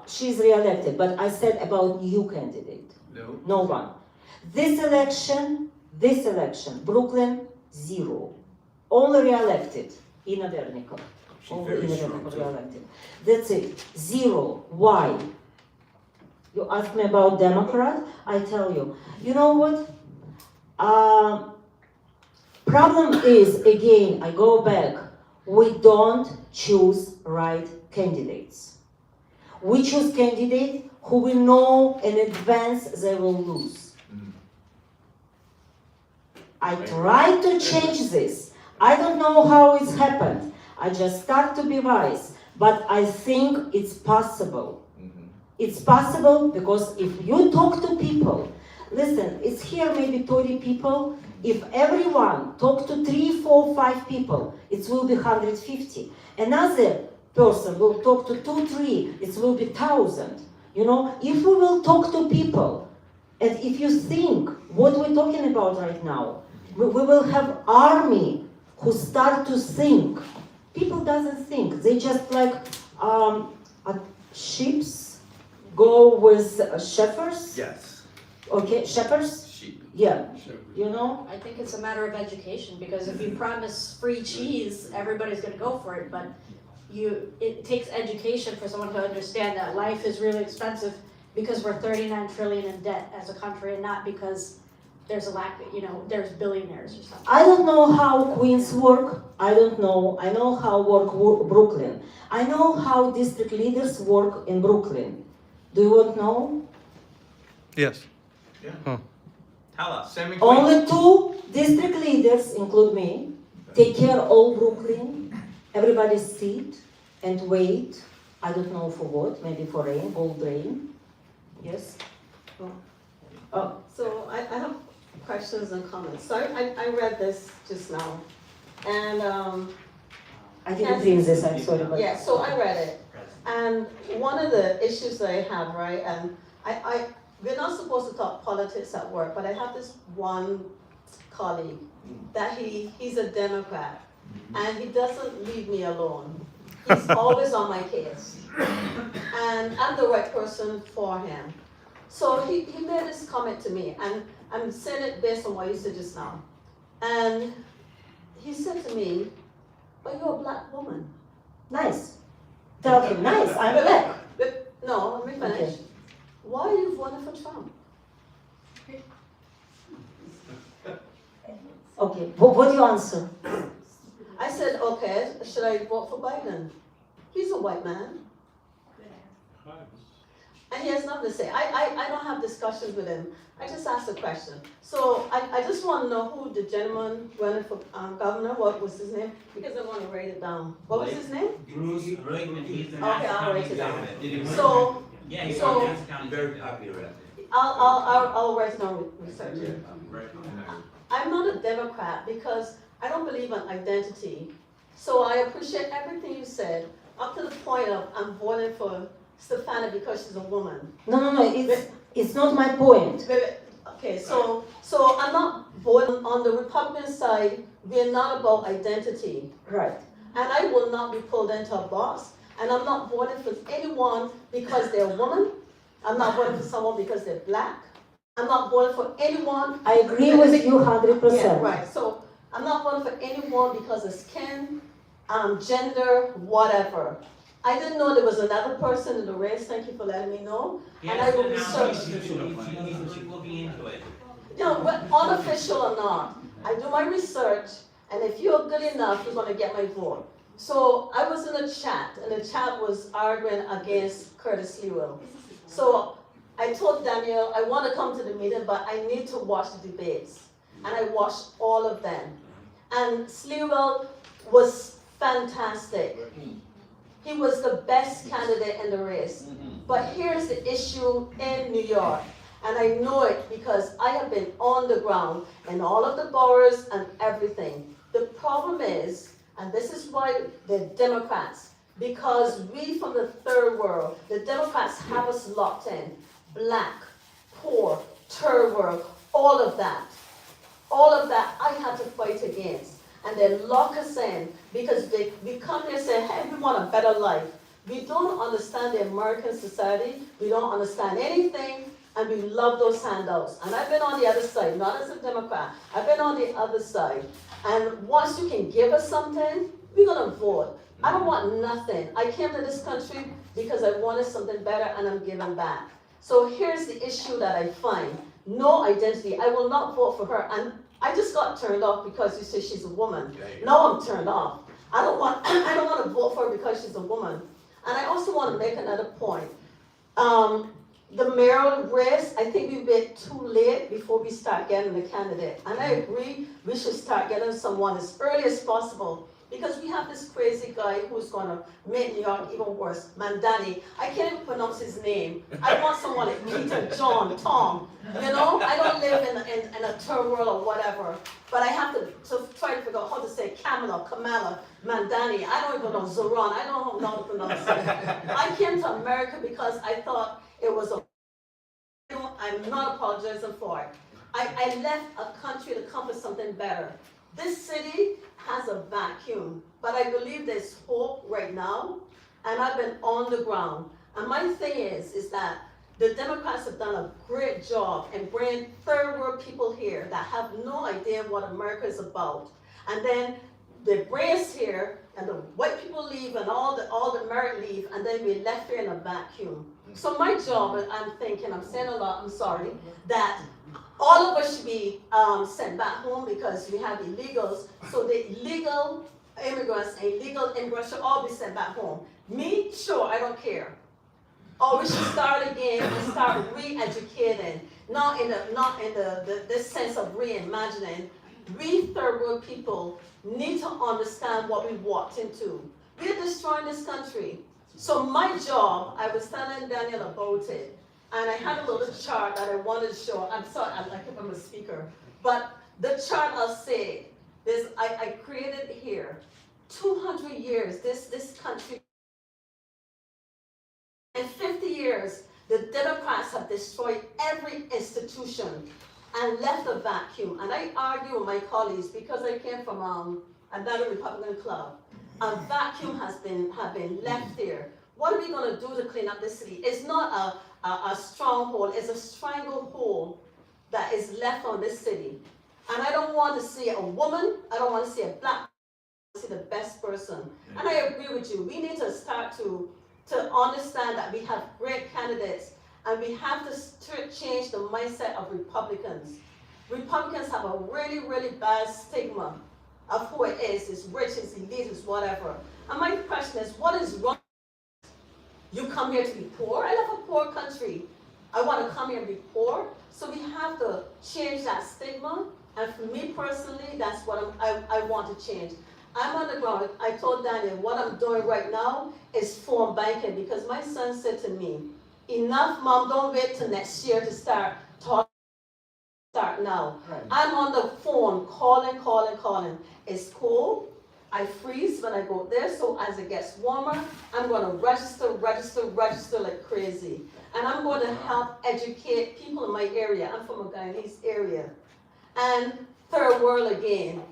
She's re-elected, but I said about new candidate. No one. This election, Brooklyn, 0. Only re-elected. Ina Vernikov. Only Ina Vernikov re-elected. That's it. 0. Why? You ask me about Democrat, I tell you. You know what? Problem is, again, I go back, we don't choose right candidates. We choose candidates who we know in advance they will lose. I try to change this. I don't know how it's happened. I just start to be wise, but I think it's possible. It's possible because if you talk to people, listen, it's here maybe 30 people. If everyone talk to 3, 4, 5 people, it will be 150. Another person will talk to 2, 3, it will be 1,000. You know, if we will talk to people, and if you think what we're talking about right now, we will have army who start to think. People doesn't think, they just like sheeps go with shepherds. Yes. Okay, shepherds. Sheep. Yeah. You know. I think it's a matter of education because if you promise free cheese, everybody's going to go for it. But it takes education for someone to understand that life is really expensive because we're 39 trillion in debt as a country, and not because there's a lack, there's billionaires or something. I don't know how Queens work. I don't know. I know how work Brooklyn. I know how district leaders work in Brooklyn. Do you want to know? Yes. Yeah. Huh. Tell us. Only 2 district leaders, include me, take care all Brooklyn. Everybody sit and wait. I don't know for what, maybe for rain, bold rain. Yes? So I have questions and comments. So I read this just now, and I didn't read this, I'm sorry. But yeah, so I read it, and one of the issues that I have, right, and we're not supposed to talk politics at work, but I have this one colleague that he's a Democrat, and he doesn't leave me alone. He's always on my case, and I'm the right person for him. So he made this comment to me, and I'm saying it based on what you said just now. And he said to me, "But you're a black woman." nice. Tell him, nice, I'm black. But no, let me finish. Okay. Why are you voting for Trump? Okay, what do you answer? I said, okay, should I vote for Biden? He's a white man. And he has nothing to say. I don't have discussions with him. I just asked a question. So I just want to know who the gentleman running for governor, what was his name? Because I want to write it down. What was his name? Bruce Brigman, he's the Okay, Nassau I'll County write it down. executive. So, Yeah, he's so on Nassau County. Very popular. I'll write it down, research it. I'm not a Democrat because I don't believe in identity. So I appreciate everything you said, up to the point of I'm voting for Svetlana because she's a woman. No, it's not my point. Okay, so I'm not voting on the Republican side. We're not about identity. Right. And I will not be pulled into a box. And I'm not voting for anyone because they're a woman. I'm not voting for someone because they're black. I'm not voting for anyone. I agree with you 100%. Yeah, right. So I'm not voting for anyone because of skin, gender, whatever. I didn't know there was another person in the race. Thank you for letting me know. Yeah, And I will research. he's looking into it. You know, unofficial or not, I do my research, and if you're good enough, you're gonna get my vote. So I was in a chat, and the chat was arguing against Curtis Lewell. So I told Daniel, I want to come to the meeting, but I need to watch the debates. And I watched all of them. And Slewell was fantastic. He was the best candidate in the race. But here's the issue in New York. And I know it because I have been on the ground in all of the boroughs and everything. The problem is, and this is why the Democrats, because we from the third world, the Democrats have us locked in. Black, poor, third world, all of that. All of that I had to fight against. And they lock us in because we come here and say, hey, we want a better life. We don't understand the American society. We don't understand anything. And we love those handouts. And I've been on the other side, not as a Democrat. I've been on the other side. And once you can give us something, we're going to vote. I don't want nothing. I came to this country because I wanted something better and I'm giving back. So here's the issue that I find. No identity. I will not vote for her. And I just got turned off because you say she's a woman. No, I'm turned off. I don't want to vote for her because she's a woman. And I also want to make another point. The mayoral race, I think we've been too late before we start getting the candidate. And I agree, we should start getting someone as early as possible. Because we have this crazy guy who's going to make New York even worse, Mamdani. I can't even pronounce his name. I want someone like Peter, John, Tom. You know, I don't live in a third world or whatever. But I have to try to figure out how to say Kamala, Mamdani. I don't even know Zoran. I don't know how to pronounce it. I came to America because I thought it was a... I'm not apologizing for it. I left a country to come for something better. This city has a vacuum, but I believe there's hope right now, and I've been on the ground. And my thing is that the Democrats have done a great job in bringing third world people here that have no idea what America is about. And then they bring us here, and the white people leave, and all the merit leave, and then we're left here in a vacuum. So my job, I'm thinking, I'm saying a lot, I'm sorry, that all of us should be sent back home because we have illegals. So the legal immigrants and illegal immigrants should all be sent back home. Me, sure, I don't care. Or we should start again and start re-educating. not in the sense of reimagining. We third world people need to understand what we walked into. We're destroying this country. So my job, I was telling Daniel about it, and I had a little chart that I wanted to show. I'm sorry, I'm like if I'm a speaker, but the chart I'll say, I created here, 200 years, this country, in 50 years, the Democrats have destroyed every institution and left a vacuum. And I argue with my colleagues because I came from another Republican club. A vacuum have been left there. What are we going to do to clean up the city? It's not a stronghold, it's a stranglehold that is left on this city. And I don't want to see a woman, I don't want to see a black, I want to see the best person. And I agree with you, we need to start to understand that we have great candidates, and we have to change the mindset of Republicans. Republicans have a really, really bad stigma of who it is. It's rich, it's elite, it's whatever. And my question is, what is wrong? You come here to be poor? I love a poor country. I want to come here and be poor. So we have to change that stigma. And for me personally, that's what I want to change. I'm on the ground. I told Daniel, what I'm doing right now is phone banking, because my son said to me, enough, Mom, don't wait till next year to start talking. Start now. Right. I'm on the phone calling. It's cold. I freeze when I go there, so as it gets warmer, I'm going to register like crazy. And I'm going to help educate people in my area. I'm from a Guyanese area. And third world again.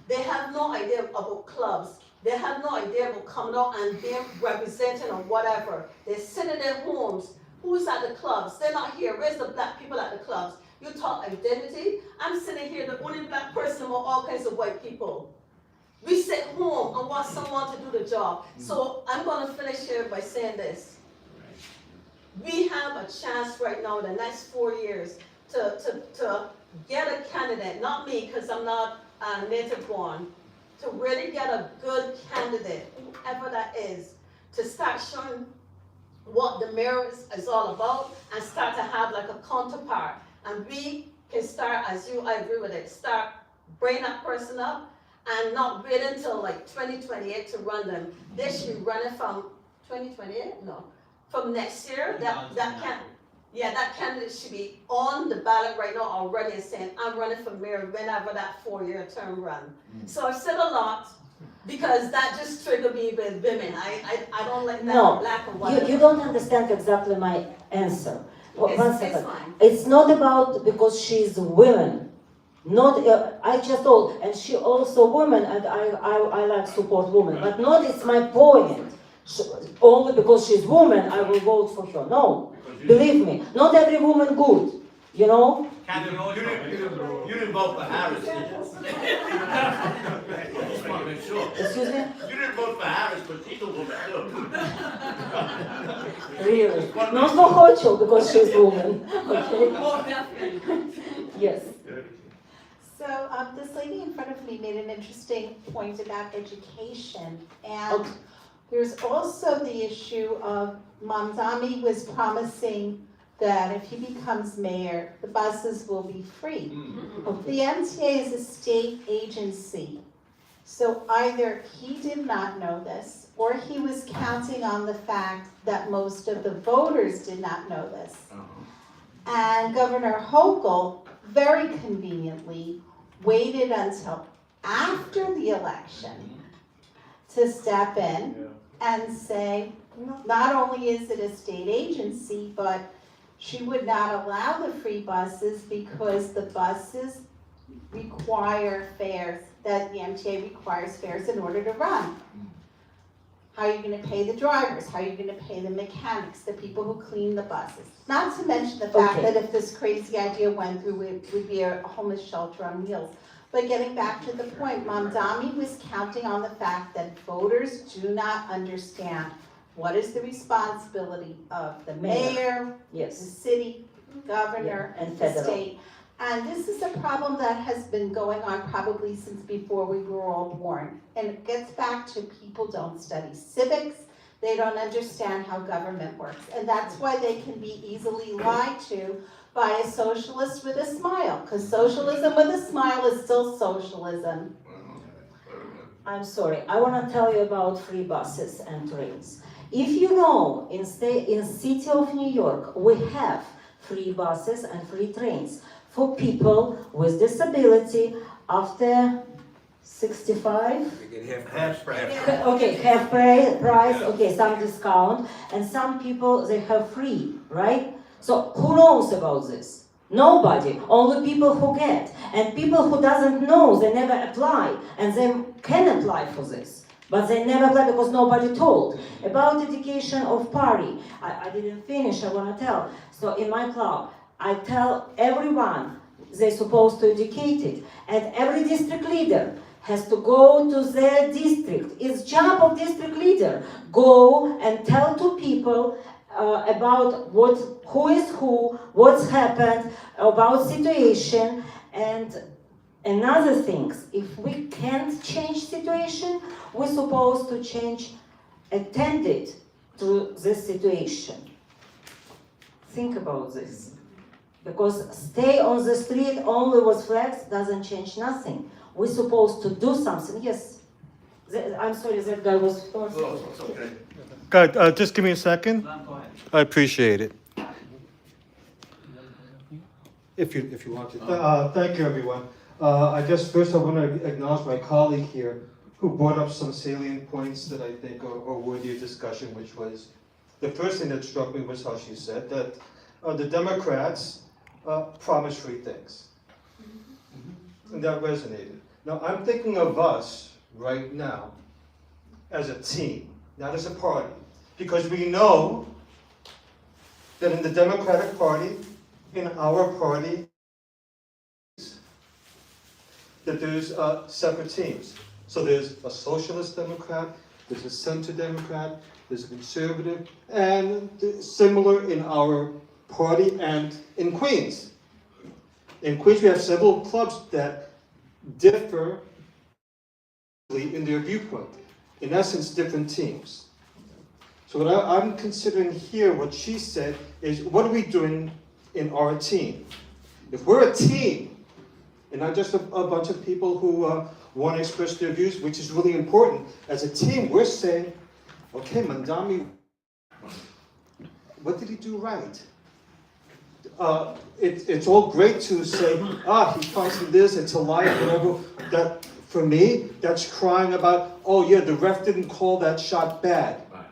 They have no idea about clubs. They have no idea about coming out and being represented or whatever. They sit in their homes. Who's at the clubs? They're not here. Where's the black people at the clubs? You talk identity. I'm sitting here, the only black person among all kinds of white people. We sit home and want someone to do the job. So I'm going to finish here by saying this. We have a chance right now in the next 4 years to get a candidate, not me because I'm not native born, to really get a good candidate, whoever that is, to start showing what the mayor is all about and start to have like a counterpart. And we can start, I agree with it, start bring that person up and not wait until like 2028 to run them. They should be running from 2028? No. From next year, that candidate should be on the ballot right now already and saying, I'm running for mayor whenever that 4-year term run. So I've said a lot because that just triggered me with women. I don't like that black and white. You don't understand exactly my answer. One second. It's not about because she's a woman. Not I just told, and she also woman, and I like support women, but not it's my point. Only because she's woman, I will vote for her. No, believe me, not every woman good. You know. You didn't vote for Harris, did you? Just want to make sure. Excuse me? You didn't vote for Harris, but she's a woman too. Really? Not for Hochul because she's a woman. Okay. Yes. So this lady in front of me made an interesting point about education, and there's also the issue of Mamdani was promising that if he becomes mayor, the buses will be free. The MTA is a state agency, so either he did not know this, or he was counting on the fact that most of the voters did not know this. And Governor Hochul, very conveniently, waited until after the election to step in and say, not only is it a state agency, but she would not allow the free buses because the buses require fares, that the MTA requires fares in order to run. How are you going to pay the drivers? How are you going to pay the mechanics, the people who clean the buses? Not to mention the fact that if this crazy idea went through, it would be a homeless shelter on wheels. But getting back to the point, Mamdani was counting on the fact that voters do not understand what is the responsibility of the mayor, the city, governor, and the state. And this is a problem that has been going on probably since before we were all born. And it gets back to people don't study civics, They don't understand how government works. And that's why they can be easily lied to by a socialist with a smile, because socialism with a smile is still socialism. I'm sorry, I want to tell you about free buses and trains. If you know, in city of New York, we have free buses and free trains for people with disability after 65. You get half price. Okay, half price, okay, some discount, and some people, they have free, right? So who knows about this? Nobody, only people who get. And people who doesn't know, they never apply, and they can apply for this. But they never apply because nobody told. About education of party, I didn't finish, I want to tell. So in my club, I tell everyone they're supposed to educate it. And every district leader has to go to their district. It's job of district leader. Go and tell to people about who is who, what's happened, about situation, and another things. If we can't change situation, we're supposed to change attended to this situation. Think about this. Because stay on the street only with flags doesn't change nothing. We're supposed to do something. Yes. I'm sorry, that guy was first. Oh, it's okay. God, just give me a second. Go ahead. I appreciate it. If you want to. Thank you, everyone. I guess first I want to acknowledge my colleague here who brought up some salient points that I think are worthy of discussion, which was, the first thing that struck me was how she said that the Democrats promised free things. And that resonated. Now, I'm thinking of us right now as a team, not as a party, because we know that in the Democratic Party, in our party, that there's separate teams. So there's a socialist Democrat, there's a center Democrat, there's a conservative, and similar in our party and in Queens. In Queens, we have several clubs that differ in their viewpoint. In essence, different teams. So what I'm considering here, what she said, is what are we doing in our team? If we're a team, and not just a bunch of people who want to express their views, which is really important, as a team, we're saying, okay, Mamdani, what did he do right? It's all great to say, he finds this, it's a lie, whatever. That, for me, that's crying about, oh yeah, the ref didn't call that shot bad. Right.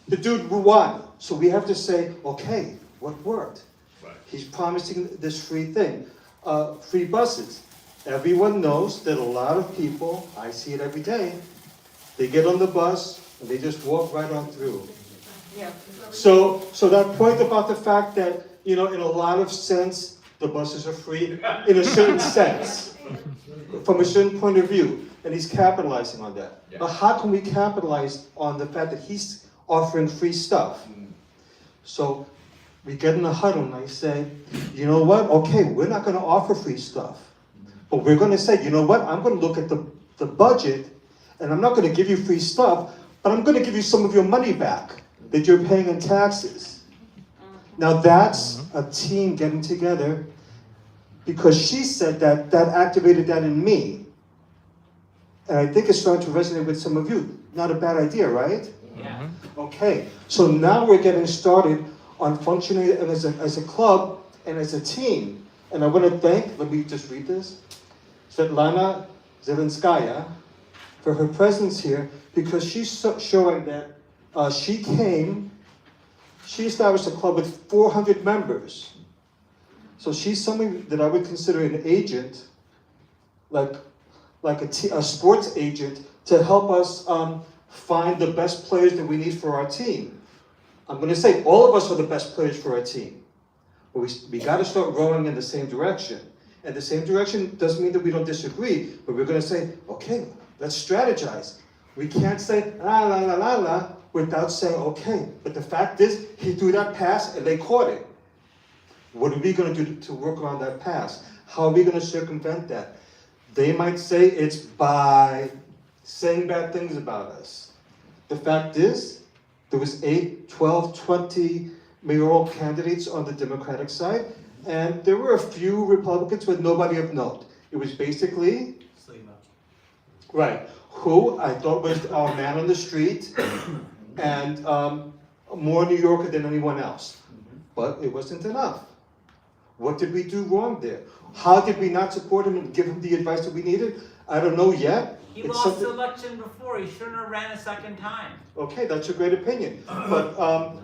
The dude won. So we have to say, okay, what worked? Right. He's promising this free thing. Free buses. Everyone knows that a lot of people, I see it every day, they get on the bus and they just walk right on through. Yeah. So that point about the fact that, in a lot of sense, the buses are free, in a certain sense, from a certain point of view, and he's capitalizing on that. Yeah. But how can we capitalize on the fact that he's offering free stuff? So we get in a huddle and I say, you know what? Okay, we're not going to offer free stuff. But we're going to say, you know what? I'm going to look at the budget, and I'm not going to give you free stuff, but I'm going to give you some of your money back that you're paying in taxes. Now that's a team getting together, because she said that activated that in me. And I think it's starting to resonate with some of you. Not a bad idea, right? Yeah. Okay, so now we're getting started on functioning as a club and as a team. And I want to thank, let me just read this, Svetlana Zelinskaya for her presence here, because she's showing that she established a club with 400 members. So she's something that I would consider an agent, like a sports agent, to help us find the best players that we need for our team. I'm going to say all of us are the best players for our team. But we got to start rowing in the same direction. And the same direction doesn't mean that we don't disagree, but we're going to say, okay, let's strategize. We can't say, la, la, la, la, la, without saying, okay, but the fact is, he threw that pass and they caught it. What are we going to do to work around that pass? How are we going to circumvent that? They might say it's by saying bad things about us. The fact is, There was 8, 12, 20 mayoral candidates on the Democratic side, and there were a few Republicans with nobody of note. It was basically, right, who I thought was our man on the street, and more New Yorker than anyone else. But it wasn't enough. What did we do wrong there? How did we not support him and give him the advice that we needed? I don't know yet. He lost the election before, he shouldn't have ran a second time. Okay, that's a great opinion. But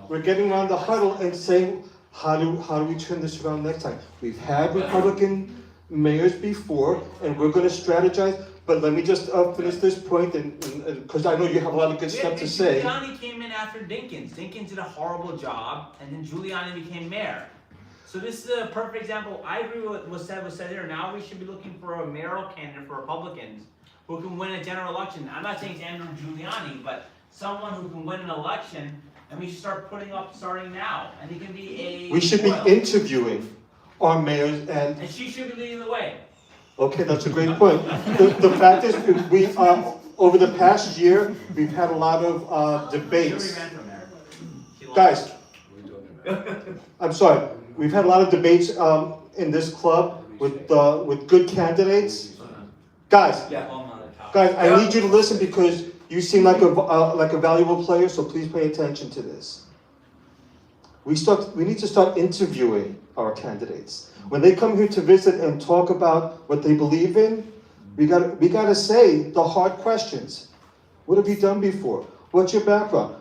we're getting around the huddle and saying, how do we turn this around next time? We've had Republican mayors before, and we're going to strategize. But let me just finish this point, and because I know you have a lot of good stuff to say. Giuliani came in after Dinkins. Dinkins did a horrible job, and then Giuliani became mayor. So this is a perfect example. I agree with what was said here. Now we should be looking for a mayoral candidate for Republicans who can win a general election. I'm not saying it's Andrew Giuliani, but someone who can win an election, and we should start putting up starting now. And he can be a We should be interviewing our mayors and she should be leading the way. Okay, that's a great point. The fact is, we over the past year, we've had a lot of debates. Guys, I'm sorry. We've had a lot of debates in this club with good candidates. Guys, I need you to listen because you seem like a valuable player. So please pay attention to this. We need to start interviewing our candidates. When they come here to visit and talk about what they believe in, we gotta say the hard questions. What have you done before? What's your background?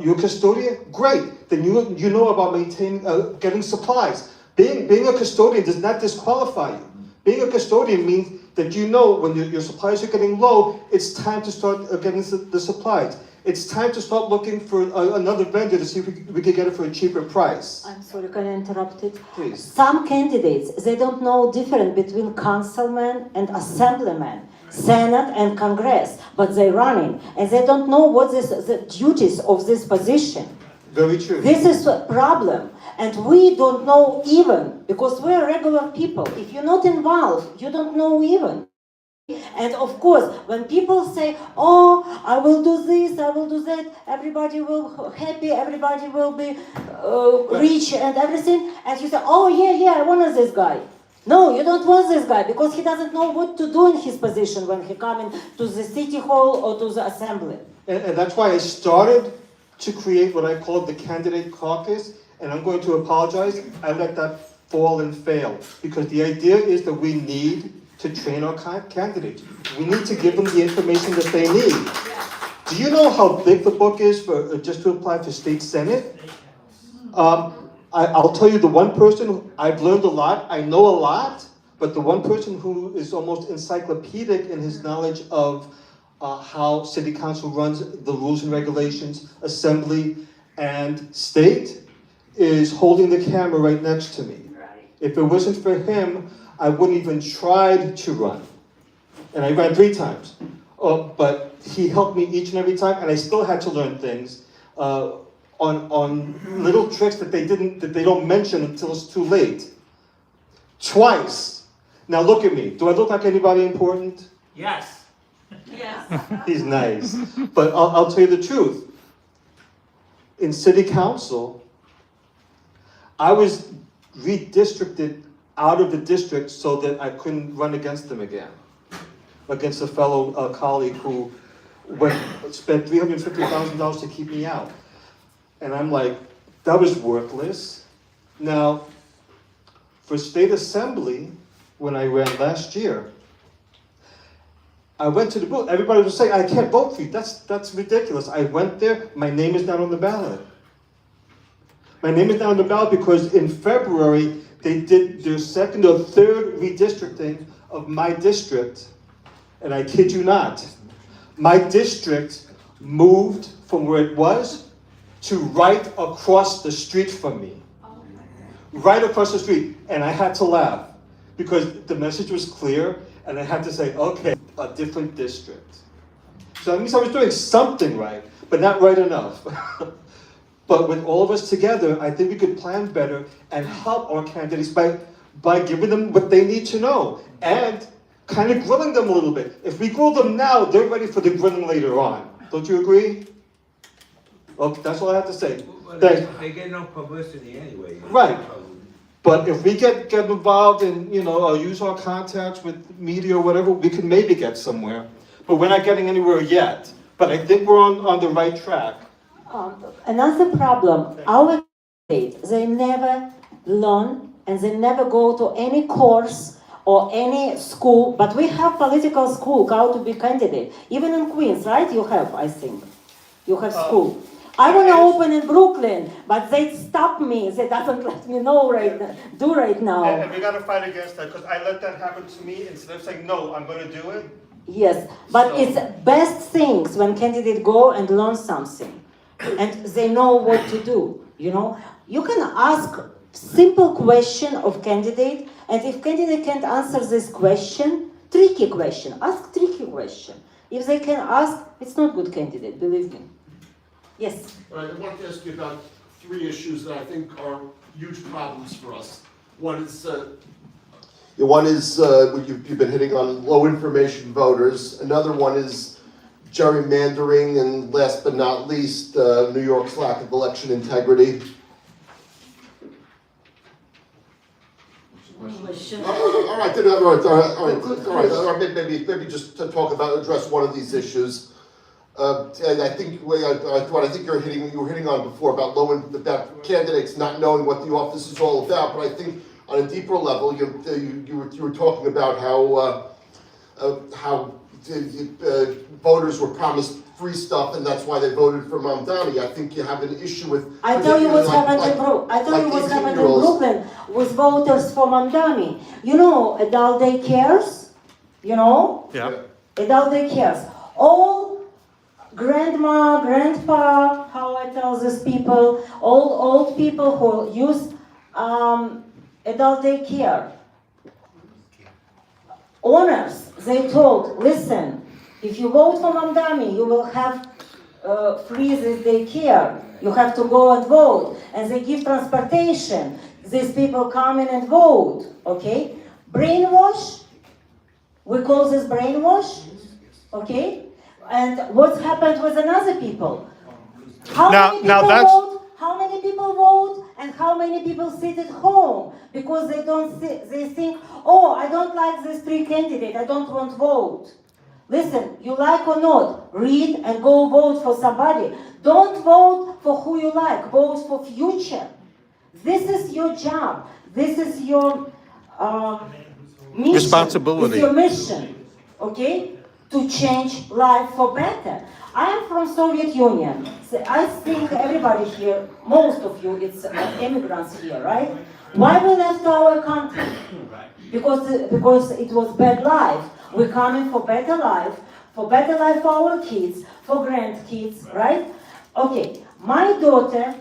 You're a custodian? Great. Then you know about maintaining, getting supplies. Being a custodian does not disqualify you. Being a custodian means that you know when your supplies are getting low, it's time to start getting the supplies. It's time to start looking for another vendor to see if we can get it for a cheaper price. I'm sorry, can I interrupt it? Please. Some candidates, they don't know difference between councilman and assemblyman, Senate and Congress, but they're running, and they don't know what the duties of this position. Very true. This is a problem, and we don't know even, because we're regular people. If you're not involved, you don't know even. And of course, when people say, oh, I will do this, I will do that, everybody will be happy, everybody will be rich and everything, and you say, oh, yeah, I want this guy. No, you don't want this guy, because he doesn't know what to do in his position when he comes to the city hall or to the assembly. And that's why I started to create what I called the candidate caucus, and I'm going to apologize. I let that fall and fail, because the idea is that we need to train our candidates. We need to give them the information that they need. Do you know how big the book is for just to apply for state senate? I'll tell you the one person I've learned a lot. I know a lot, but the one person who is almost encyclopedic in his knowledge of how city council runs, the rules and regulations, assembly, and state is holding the camera right next to me. If it wasn't for him, I wouldn't even tried to run. And I ran 3 times. But he helped me each and every time, and I still had to learn things on little tricks that they don't mention until it's too late. Twice. Now look at me. Do I look like anybody important? Yes. Yes. He's nice. But I'll tell you the truth. In city council, I was redistricted out of the district so that I couldn't run against them again. Against a fellow colleague who spent $350,000 to keep me out. And I'm like, that was worthless. Now, for state assembly, when I ran last year, I went to the booth. Everybody was saying, I can't vote for you. That's ridiculous. I went there, my name is not on the ballot. My name is not on the ballot because in February, they did their 2nd or 3rd redistricting of my district, and I kid you not, my district moved from where it was to right across the street from me. Right across the street, and I had to laugh because the message was clear, and I had to say, okay, a different district. So that means I was doing something right, but not right enough. But with all of us together, I think we could plan better and help our candidates by giving them what they need to know and kind of grilling them a little bit. If we grill them now, they're ready for the grilling later on. Don't you agree? Okay, that's all I have to say. Well, Thank- they get no publicity anyway. Right. But if we get involved and, use our contacts with media or whatever, we could maybe get somewhere. But we're not getting anywhere yet. But I think we're on the right track. Another problem, our state, they never learn and they never go to any course or any school, but we have political school, how to be candidate. Even in Queens, right? You have, I think. You have school. I want to open in Brooklyn, but they stop me. They doesn't let me know right now. And we gotta fight against that, because I let that happen to me, instead of saying, no, I'm gonna do it. Yes, but So- it's best things when candidates go and learn something, and they know what to do. You can ask simple question of candidate, and if candidate can't answer this question, tricky question, ask tricky question. If they can ask, it's not good candidate, believe me. Yes. All right, I want to ask you about 3 issues that I think are huge problems for us. One is what you've been hitting on, low information voters. Another one is gerrymandering, and last but not least, New York's lack of election integrity. All right. Maybe just to talk about, address one of these issues. And I think you were hitting on before about candidates not knowing what the office is all about. But I think on a deeper level, you were talking about how voters were promised free stuff, and that's why they voted for Mamdani. I think you have an issue with. I tell you what's happened in Brooklyn with voters for Mamdani. Adult daycares. Yeah. Adult daycares. All grandma, grandpa, how I tell these people, old people who use adult daycare. Owners, they told, listen, if you vote for Mamdani, you will have free this daycare. You have to go and vote. And they give transportation. These people come in and vote, okay? Brainwash, we call this brainwash, okay? And what's happened with another people? How many people vote and how many people sit at home because they think, oh, I don't like this 3 candidate, I don't want to vote. Listen, you like or not, read and go vote for somebody. Don't vote for who you like, vote for future. This is your job. This is your mission. Responsibility. It's your mission, okay? To change life for better. I am from Soviet Union. So I think everybody here, most of you, it's immigrants here, right? Why we left our country? Because it was bad life. We're coming for better life for our kids, for grandkids, right? Okay, my daughter,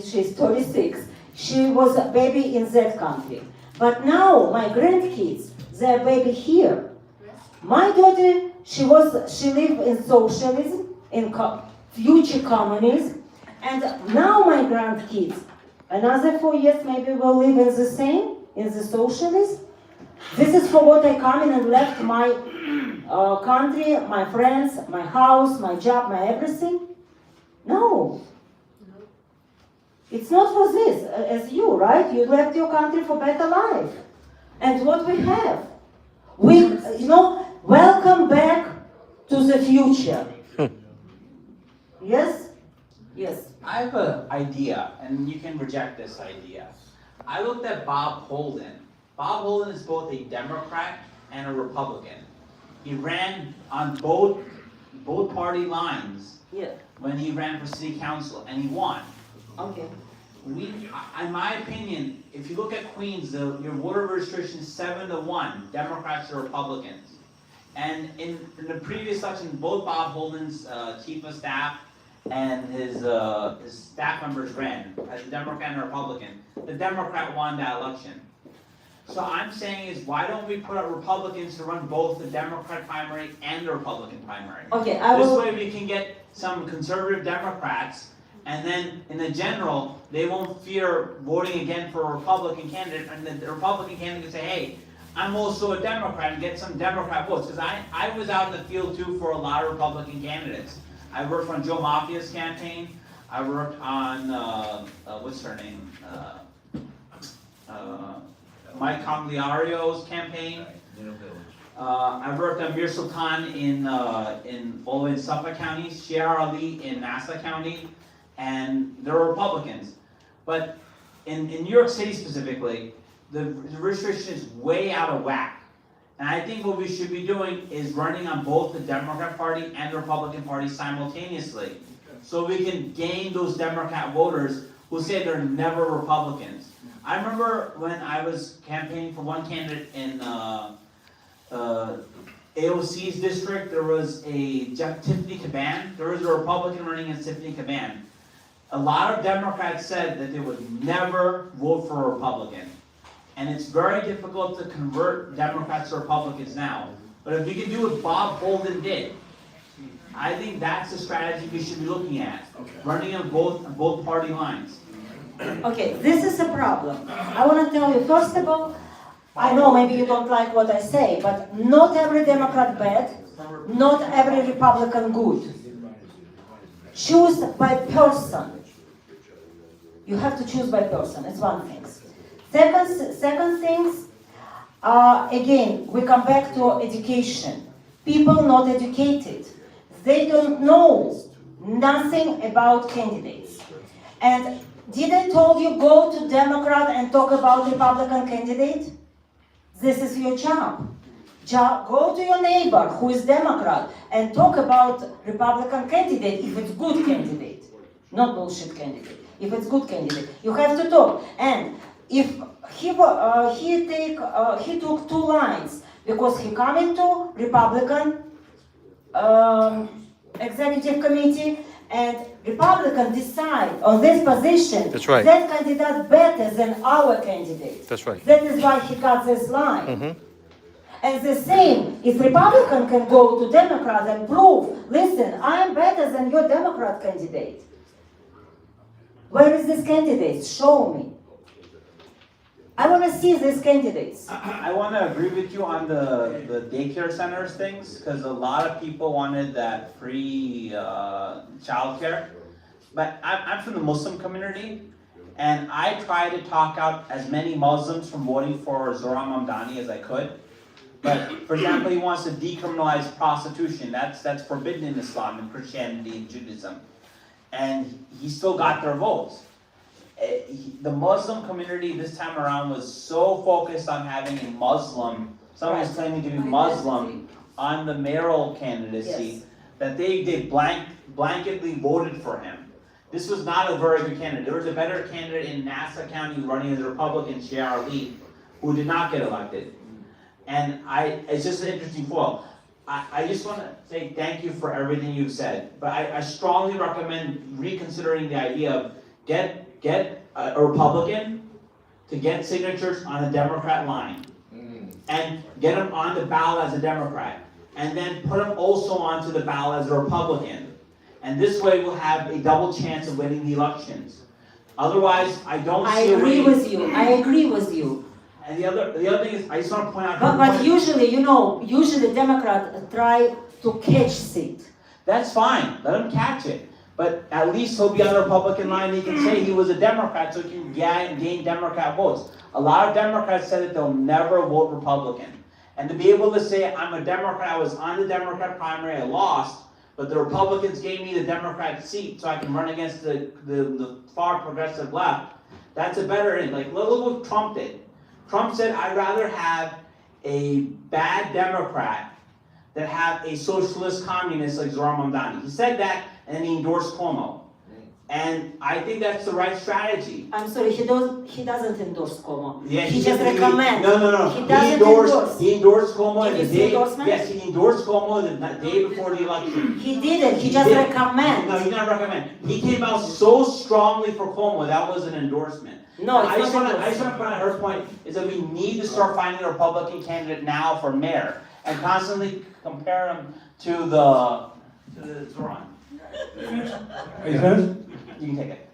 she's 36. She was a baby in that country. But now my grandkids, they're baby here. My daughter, she lived in socialism, in future communism, and now my grandkids, another 4 years maybe will live in the same, in the socialism. This is for what I come in and left my country, my friends, my house, my job, my everything. No. It's not for this, as you, right? You left your country for better life. And what we have? Welcome back to the future. Yes? Yes. I have an idea, and you can reject this idea. I looked at Bob Holden. Bob Holden is both a Democrat and a Republican. He ran on both party lines when he ran for city council, and he won. Okay. In my opinion, if you look at Queens, your voter registration is 7-1, Democrats or Republicans. And in the previous election, both Bob Holden's chief of staff and his staff members ran as a Democrat and a Republican. The Democrat won that election. So I'm saying is, why don't we put out Republicans to run both the Democrat primary and the Republican primary? Okay, This way we can get some conservative Democrats, and then in the general, they won't fear voting again for a Republican candidate, and the Republican candidate can say, hey, I'm also a Democrat, and get some Democrat votes. Because I was out in the field too for a lot of Republican candidates. I worked on Joe Mafia's campaign. I worked on, what's her name? Mike Congliario's campaign. I worked on Mir Sultan in all the way in Suffolk County, Sierra Ali in Nassau County, and they were Republicans. But in New York City specifically, the registration is way out of whack. And I think what we should be doing is running on both the Democrat Party and the Republican Party simultaneously. So we can gain those Democrat voters who say they're never Republicans. I remember when I was campaigning for one candidate in AOC's district, there was a Tiffany Caban. There was a Republican running against Tiffany Caban. A lot of Democrats said that they would never vote for a Republican. And it's very difficult to convert Democrats to Republicans now. But if you can do what Bob Holden did, I think that's the strategy we should be looking at. Running on both party lines. Okay, this is a problem. I want to tell you, first of all, I know maybe you don't like what I say, but not every Democrat bad, not every Republican good. Choose by person. You have to choose by person, it's one thing. Second things, again, we come back to education. People not educated. They don't know nothing about candidates. And did I told you go to Democrat and talk about Republican candidate? This is your job. Go to your neighbor who is Democrat and talk about Republican candidate if it's good candidate, not bullshit candidate. If it's good candidate, you have to talk. And if he took 2 lines because he come into Republican executive committee and Republican decide on this position. That's right. That candidate better than our candidate. That's right. That is why he got this line. And the same, if Republican can go to Democrat and prove, listen, I'm better than your Democrat candidate. Where is this candidate? Show me. I want to see these candidates. I want to agree with you on the daycare centers things, because a lot of people wanted that free childcare. But I'm from the Muslim community, and I try to talk out as many Muslims from voting for Zohran Mamdani as I could. But for example, he wants to decriminalize prostitution. That's forbidden in Islam and Christianity and Judaism. And he still got their votes. The Muslim community this time around was so focused on having a Muslim, someone was claiming to be Muslim, on the mayoral candidacy, that they blanketly voted for him. This was not a very good candidate. There was a better candidate in Nassau County running as a Republican, Sierra Ali, who did not get elected. And it's just an interesting foil. I just want to say thank you for everything you've said, but I strongly recommend reconsidering the idea of get a Republican to get signatures on a Democrat line, and get them on the ballot as a Democrat, and then put them also onto the ballot as a Republican. And this way we'll have a double chance of winning the elections. Otherwise, I don't see a way. I agree with you. And the other thing is, I just want to point out. But usually, usually Democrats try to catch seat. That's fine. Let him catch it. But at least he'll be on the Republican line. He can say he was a Democrat, so he can gain Democrat votes. A lot of Democrats said that they'll never vote Republican. And to be able to say, I'm a Democrat, I was on the Democrat primary, I lost, but the Republicans gave me the Democrat seat so I can run against the far progressive left, that's a better end. Like, look what Trump did. Trump said, I'd rather have a bad Democrat than have a socialist communist like Zohran Mamdani. He said that, and then he endorsed Cuomo. And I think that's the right strategy. I'm sorry, he doesn't endorse Cuomo. Yeah, he just recommends. No. He doesn't endorse. He endorsed Cuomo Did the you see day. endorsement? Yes, he endorsed Cuomo the day before the election. He didn't. He just recommends. No, he didn't recommend. He came out so strongly for Cuomo, that was an endorsement. No, I just want to point out her point is that we need to start finding a Republican candidate now for mayor and constantly compare him to the Zohran. Are you finished? You can take it.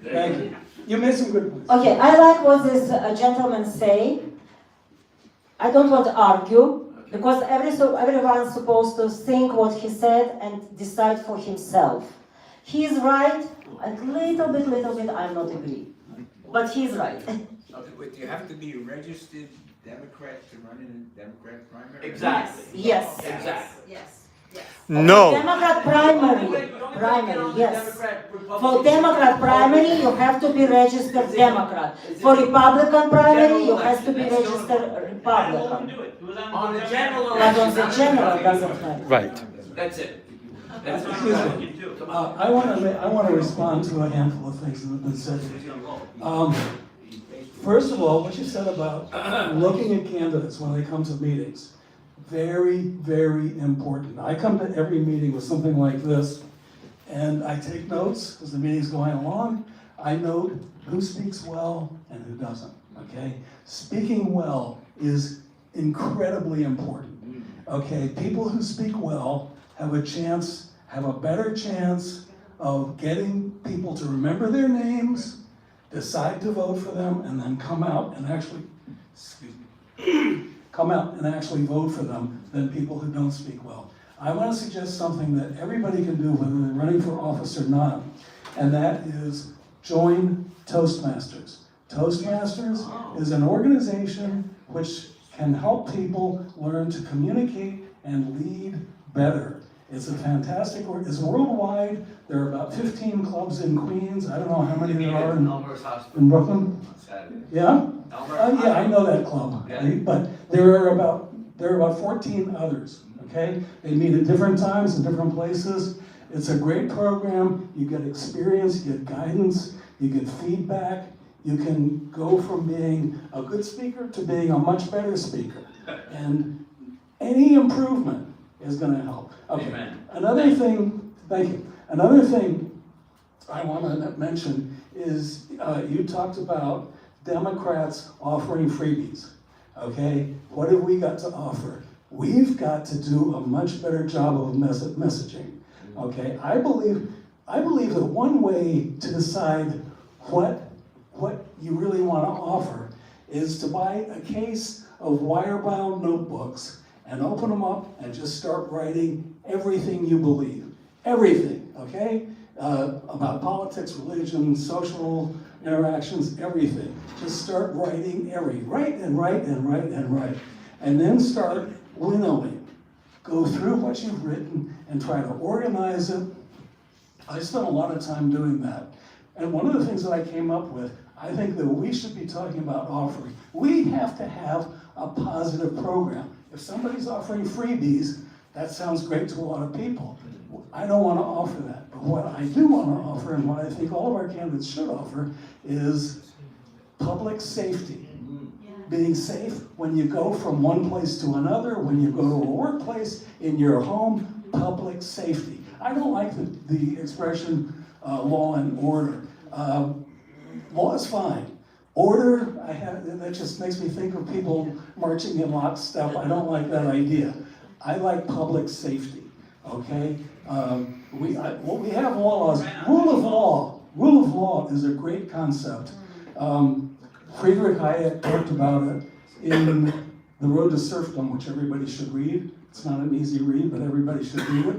Thank you. You made some good points. Okay, I like what this gentleman say. I don't want to argue, Because everyone's supposed to think what he said and decide for himself. He's right, and little bit I'm not agree. But he's right. But you have to be a registered Democrat to run in a Democrat primary? Exactly. Yes. Exactly. Yes, yes. No. Democrat primary, yes. For Democrat primary, you have to be registered Democrat. For Republican primary, you have to be registered Republican. On a general But on the election. general, doesn't matter. Right. That's it. That's what Excuse I'm me. looking to. I want to respond to a handful of things that have been said. First of all, what you said about looking at candidates when they come to meetings, very, very important. I come to every meeting with something like this, and I take notes as the meeting's going along. I note who speaks well and who doesn't, okay? Speaking well is incredibly important, okay? People who speak well have a better chance of getting people to remember their names, decide to vote for them, and then come out and actually vote for them than people who don't speak well. I want to suggest something that everybody can do whether they're running for office or not, and that is join Toastmasters. Toastmasters is an organization which can help people learn to communicate and lead better. It's a fantastic, it's worldwide. There are about 15 clubs in Queens. I don't know how many there are in Brooklyn. Yeah? Yeah, I know that club. Right? But there are about 14 others, okay? They meet at different times in different places. It's a great program. You get experience, you get guidance, you get feedback. You can go from being a good speaker to being a much better speaker. And any improvement is going to help. Okay. Amen. Another thing, thank you. Another thing I want to mention is you talked about Democrats offering freebies. Okay, what have we got to offer? We've got to do a much better job of messaging. Okay, I believe that one way to decide what you really want to offer is to buy a case of wire-bound notebooks and open them up and just start writing everything you believe. Everything, okay? About politics, religion, social interactions, everything. Just start writing write. And then start winnowing. Go through what you've written and try to organize it. I spent a lot of time doing that. And one of the things that I came up with, I think that we should be talking about offering. We have to have a positive program. If somebody's offering freebies, that sounds great to a lot of people. I don't want to offer that. But what I do want to offer, and what I think all of our candidates should offer, is public safety. Being safe when you go from one place to another, when you go to a workplace, in your home, public safety. I don't like the expression law and order. Law is fine. Order, that just makes me think of people marching in lockstep. I don't like that idea. I like public safety, okay? We have laws. Rule of law is a great concept. Friedrich Hayek talked about it in The Road to Serfdom, which everybody should read. It's not an easy read, but everybody should read it.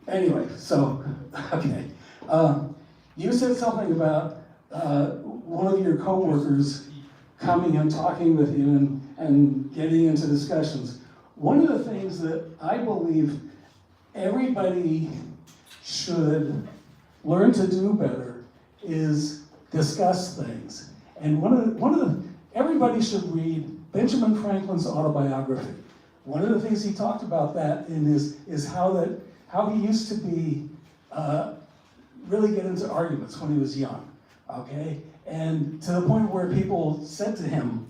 Anyway, so, okay. You said something about one of your coworkers coming and talking with you and getting into discussions. One of the things that I believe everybody should learn to do better is discuss things. And everybody should read Benjamin Franklin's autobiography. One of the things he talked about that is how he used to be really get into arguments when he was young, okay? And to the point where people said to him,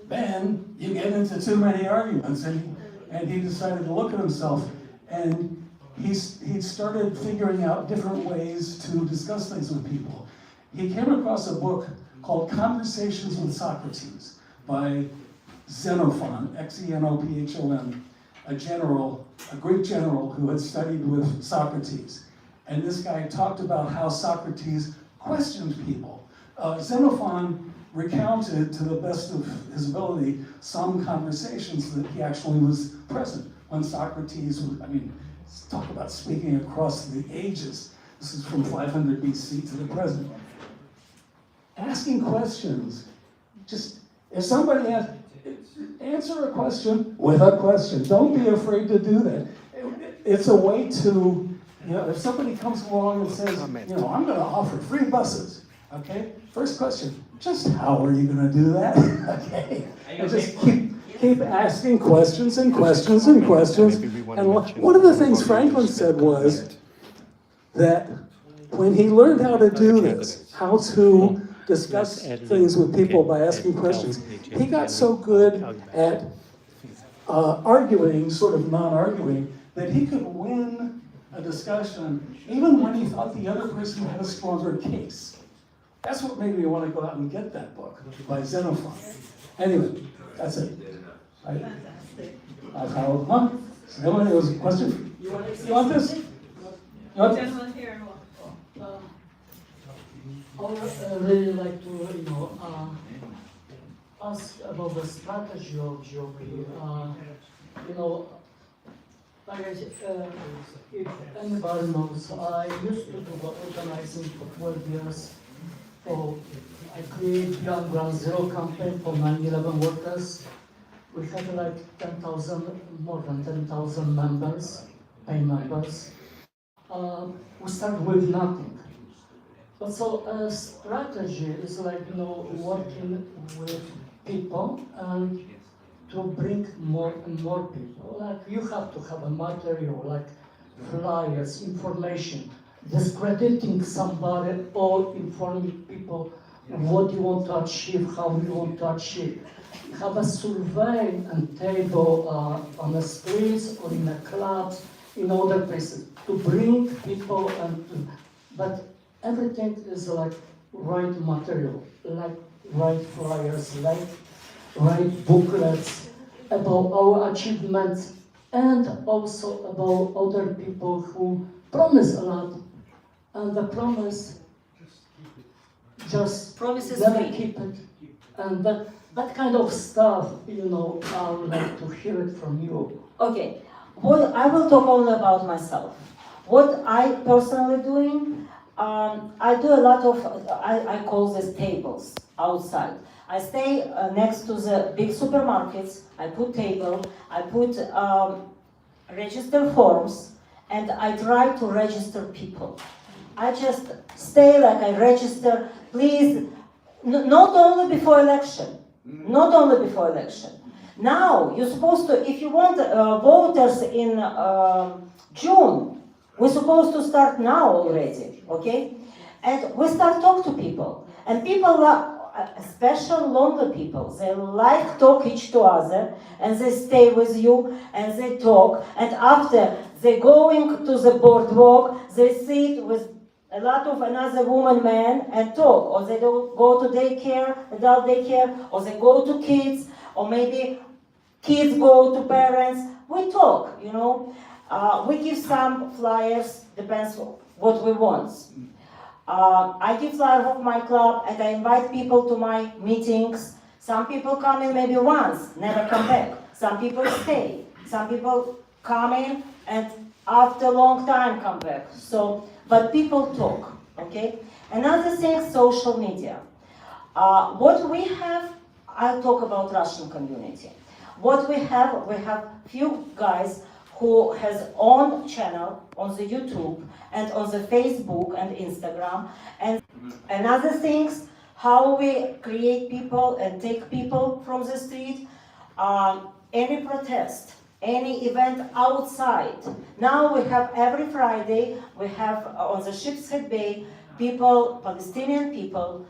Ben, you get into too many arguments, and he decided to look at himself, and he started figuring out different ways to discuss things with people. He came across a book called Conversations with Socrates by Xenophon, Xenophon, a Greek general who had studied with Socrates. And this guy talked about how Socrates questioned people. Xenophon recounted, to the best of his ability, some conversations that he actually was present when Socrates was, talk about speaking across the ages. This is from 500 BC to the present. Asking questions, just, if somebody asks, answer a question with a question. Don't be afraid to do that. It's a way to, if somebody comes along and says, I'm going to offer free buses, okay? First question, just how are you going to do that? Okay? And just keep asking questions and questions and questions. And one of the things Franklin said was that when he learned how to do this, how to discuss things with people by asking questions, he got so good at arguing, sort of non-arguing, that he could win a discussion even when he thought the other person had a stronger case. That's what made me want to go out and get that book by Xenophon. Anyway, that's it. Fantastic. Anyone, there was a question? You want this? You want this? Gentleman here. I would really like to, ask about the strategy of GOP. Like I said, if anybody knows, I used to do organizing for 12 years. So I created Beyond Ground Zero campaign for 9/11 workers. We had like 10,000, more than 10,000 members, paying members. We started with nothing. But so a strategy is like, working with people and to bring more and more people. Like you have to have a material like flyers, information, discrediting somebody or informing people what you want to achieve, how you want to achieve. Have a survey and table on the streets or in the clubs, in other places, to bring people but everything is like right material, like right flyers, like right booklets about our achievements and also about other people who promise a lot and the promise just never keep it. And that kind of stuff, I would like to hear it from you. Okay, well, I will talk only about myself. What I personally doing, I do a lot of, I call this tables outside. I stay next to the big supermarkets, I put table, I put register forms, and I try to register people. I just stay like I register, please, not only before election, not only before election. Now, you're supposed to, if you want voters in June, we're supposed to start now already, okay? And we start talk to people. And people, especially lonely people, they like talk each to other, and they stay with you, and they talk. And after they going to the boardwalk, they sit with a lot of another woman, man, and talk. Or they don't go to daycare, adult daycare, or they go to kids, or maybe kids go to parents. We talk, we give some flyers, depends what we want. I give flyers of my club and I invite people to my meetings. Some people come in maybe once, never come back. Some people stay. Some people come in and after a long time come back. But people talk, okay? Another thing, social media. What we have, I'll talk about Russian community. What we have few guys who has own channel on the YouTube and on the Facebook and Instagram. And another things, how we create people and take people from the street. Any protest, any event outside. Now we have every Friday, we have on the Ship's Head Bay, people, Palestinian people.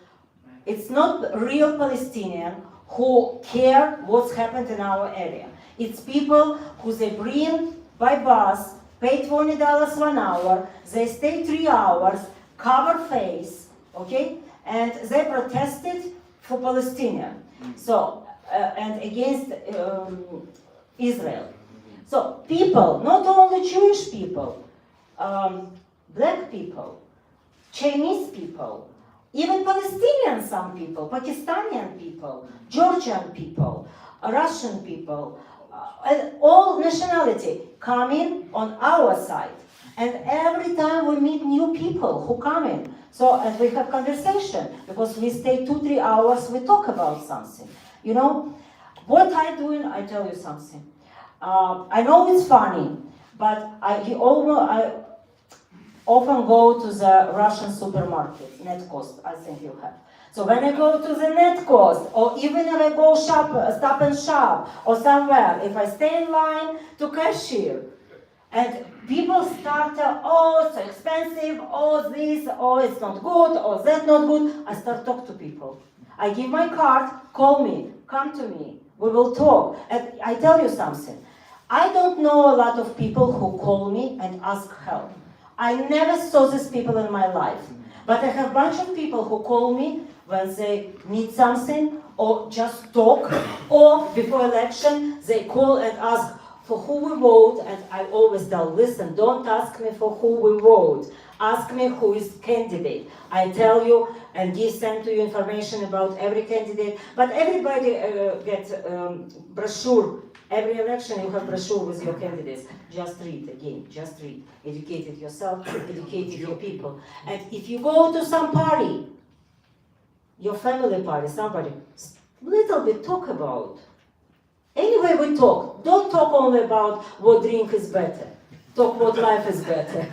It's not real Palestinian who care what's happened in our area. It's people who they bring by bus, pay $20 1 hour, they stay 3 hours, cover face, okay? And they protested for Palestinian. So, and against Israel. So people, not only Jewish people, black people, Chinese people, Even Palestinian some people, Pakistani people, Georgian people, Russian people, and all nationality come in on our side. And every time we meet new people who come in, so and we have conversation, because we stay 2-3 hours, we talk about something. You know, what I doing, I tell you something. I know it's funny, but I often go to the Russian supermarket, Net Cost, I think you have. So when I go to the Net Cost, or even if I go stop and shop, or somewhere, if I stay in line to cashier, and people start, oh, it's so expensive, oh, this, oh, it's not good, oh, that's not good, I start talk to people. I give my card, call me, come to me, we will talk. And I tell you something, I don't know a lot of people who call me and ask help. I never saw these people in my life. But I have a bunch of people who call me when they need something, or just talk, or before election, they call and ask for who we vote, and I always tell, listen, don't ask me for who we vote. Ask me who is candidate. I tell you and send to you information about every candidate, but everybody gets brochure. Every election you have brochure with your candidates. Just read again, just read. Educate yourself, educate your people. And if you go to some party, your family party, somebody, little bit talk about. Anyway, we talk. Don't talk only about what drink is better. Talk what life is better.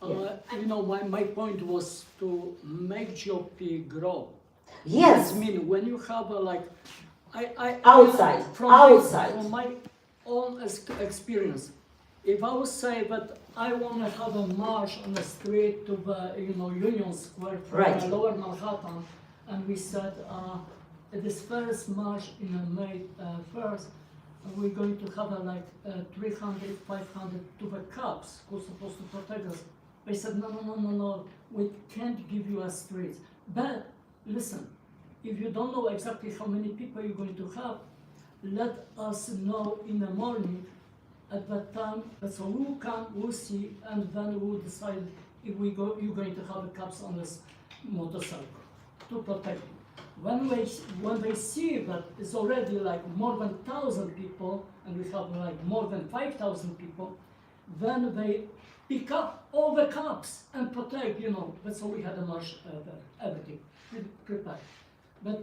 You know, my point was to make GOP grow. Yes. I mean, when you have outside. From my own experience, if I would say that I want to have a march on the street to the Union Square from Lower Manhattan, and we said this first march in May 1st, we're going to have 300, 500 to the cops who's supposed to protect us. They said no, we can't give you a street. But listen, if you don't know exactly how many people you're going to have, let us know in the morning at that time. So we'll come, we'll see, and then we'll decide if you're going to have the cops on this motorcycle to protect you. When they see that it's already more than 1,000 people, and we have more than 5,000 people, then they pick up all the cops and protect, that's how we had a march everything prepared. But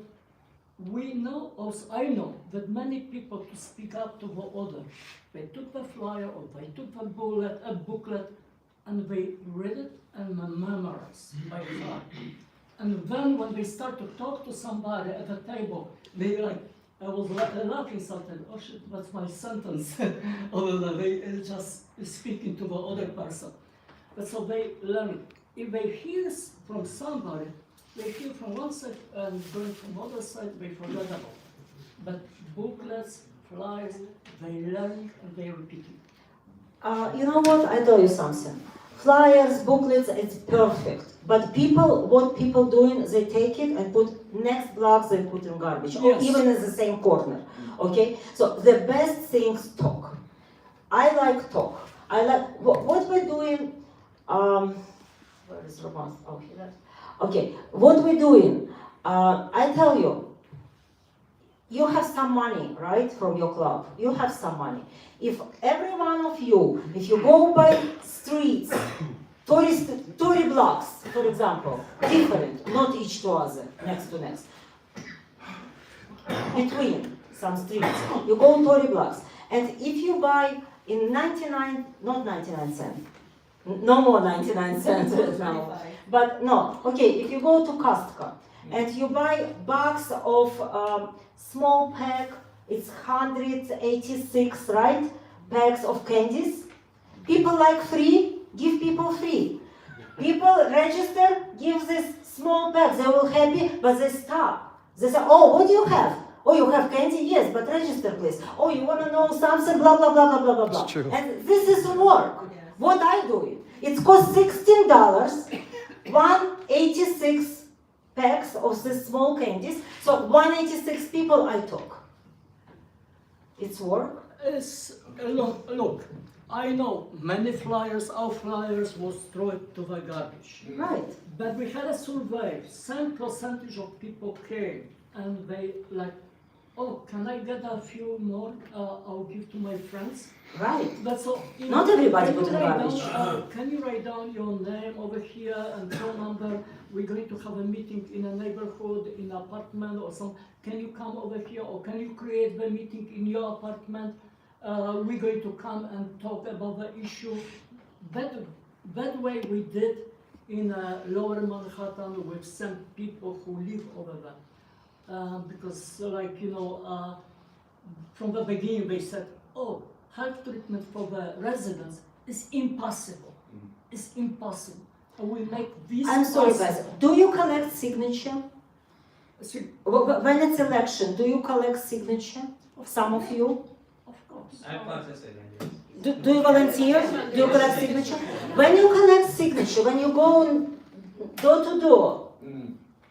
we know also, I know that many people to speak up to the order, they took the flyer or they took the booklet, and they read it and memorized by heart. And then when they start to talk to somebody at the table, they I was laughing something, oh shit, that's my sentence. Or they just speaking to the other person. But so they learn. If they hear from somebody, they hear from one side and going from the other side, they forget about it. But booklets, flyers, they learn and they repeat it. You know what? I tell you something. Flyers, booklets, it's perfect. But what people doing, they take it and put next blocks, they put in garbage, or even in the same corner. Okay? So the best things talk. I like talk. I like what we're doing. Where is Roman? Oh, he left. Okay, what we're doing. I tell you, you have some money, right, from your club. You have some money. If every one of you, if you go by streets, 30 blocks, for example, different, not each to other, next to next, between some streets, you go 30 blocks, and if you buy in 99, not 99 cents, no more 99 cents now, but no, okay, if you go to Costco, and you buy box of small pack, it's 186, right, bags of candies, people like free, give people free. People register, give this small bag, they will happy, but they stop. They say, oh, what do you have? Oh, you have candy? Yes, but register please. Oh, you want to know something? Blah, blah, blah, blah, blah, blah, blah. True. And this is work. Yes. What I do, it costs $16, 186 packs of the small candies. So 186 people I talk. It's work. Look, I know many flyers, our flyers was thrown to the garbage. Right. But we had a survey, same percentage of people came and they like, oh, can I get a few more? I'll give to my friends. Right. That's all. Not everybody can you put in write garbage. down, can you write down your name over here and phone number? We're going to have a meeting in a neighborhood, in an apartment or something. Can you come over here or can you create the meeting in your apartment? We're going to come and talk about the issue. That way we did in Lower Manhattan with some people who live over there. Because like, you know, from the beginning they said, oh, health treatment for the residents is impossible. It's impossible. And we make this I'm sorry, possible. guys. Do you collect signature? When it's election, do you collect signature? Some of you? Of course. I process it, I guess. Do you volunteer? Do you collect signature? When you collect signature, when you go door to door,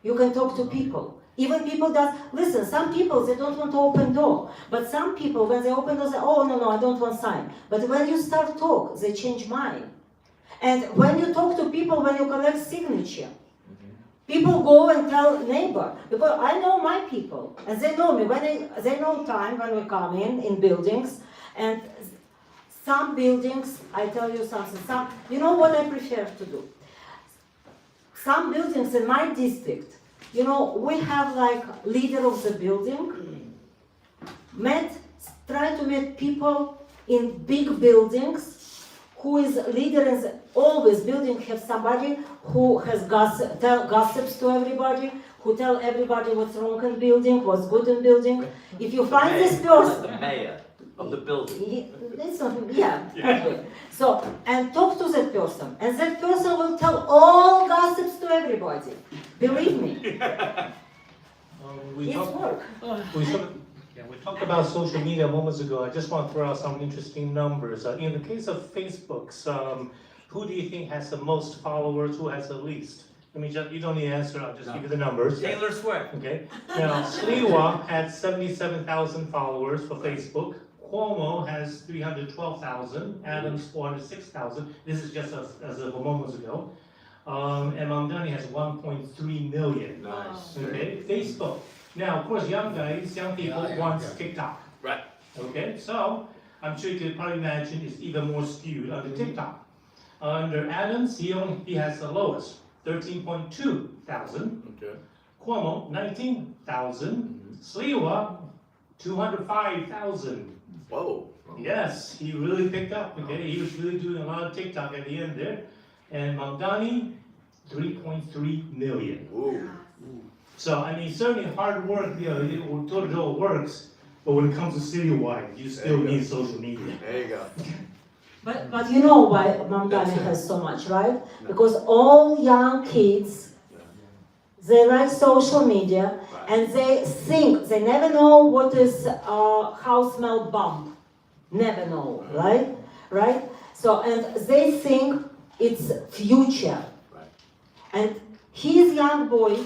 you can talk to people. Even people that, listen, some people, they don't want to open door. But some people, when they open door, say, oh, no, I don't want sign. But when you start talk, they change mind. And when you talk to people, when you collect signature, people go and tell neighbor. Because I know my people, and they know me. When they know time when we come in buildings. And some buildings, I tell you something, you know what I prefer to do? Some buildings in my district, you know, we have like leader of the building, try to meet people in big buildings, who is leader in always building have somebody who has gossips to everybody, who tell everybody what's wrong in building, what's good in building. If you find this person, The mayor of the building. it's not, yeah. So, and talk to that person, and that person will tell all gossips to everybody. Believe me, We it's talked- work. we talked about social media moments ago. I just want to throw out some interesting numbers. In the case of Facebook, who do you think has the most followers? Who has the least? Let me just, you don't need to answer, I'll just give you the numbers. Taylor Swift. Okay. Now, Sliwa had 77,000 followers for Facebook. Cuomo has 312,000. Adams 406,000. This is just as of moments ago. And Mamdani has 1.3 million. Nice. Okay. Facebook. Now, of course, young people want TikTok. Right. Okay. So I'm sure you can probably imagine it's even more skewed under TikTok. Under Adams, he has the lowest. 13.2 thousand. Okay. Cuomo, 19,000. Sliwa, 205,000. Whoa. Yes, he really picked up. Okay, he was really doing a lot of TikTok at the end there. And Mamdani, 3.3 million. Ooh. So I mean, certainly hard work. You know, Toto works, but when it comes to citywide, you still need social media. There you go. But you know why Mamdani has so much, right? Because all young kids, they like social media, and they think, they never know what is how smell bump. Never know, right? Right? So, and they think it's future. And he's young boy,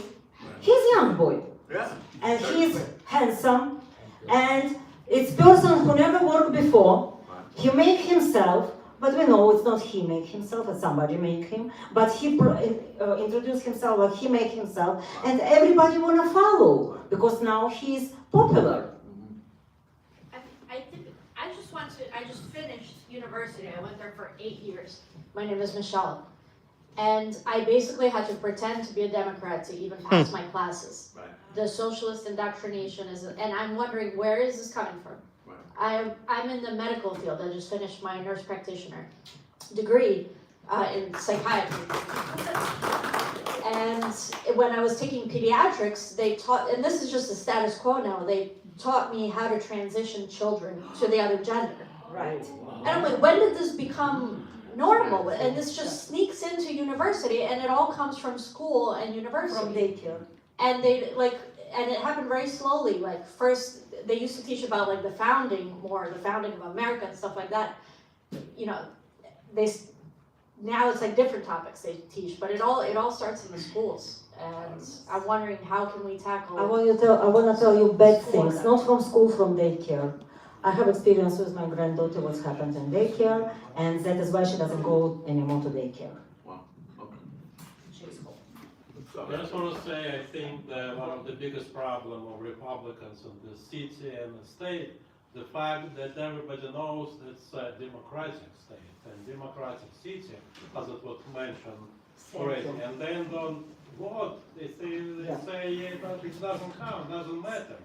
Yeah. and he's handsome, and it's person who never worked before. He make himself, but we know it's not he make himself, it's somebody make him. But he introduce himself like he make himself, and everybody wanna follow because now he's popular. I just finished university. I went there for 8 years. My name is Michelle. And I basically had to pretend to be a Democrat to even pass my classes. Right. The socialist indoctrination is, and I'm wondering, where is this coming from? I'm in the medical field. I just finished my nurse practitioner degree in psychiatry. And when I was taking pediatrics, they taught, and this is just the status quo now, they taught me how to transition children to the other gender. Right. And I'm like, when did this become normal? And this just sneaks into university, and it all comes from school and university. From daycare. And they and it happened very slowly. Like first, they used to teach about like the founding of America and stuff like that. You know, now it's like different topics they teach, but it all starts in the schools. And I'm wondering, how can we tackle? I want to tell you bad things, not from school, from daycare. I have experience with my granddaughter what's happened in daycare, and that is why she doesn't go anymore to daycare. She's home. I just want to say, I think that one of the biggest problem of Republicans in the city and the state, the fact that everybody knows it's a democratic state and democratic city, as it was mentioned already, and then don't vote. They say it doesn't count, doesn't matter.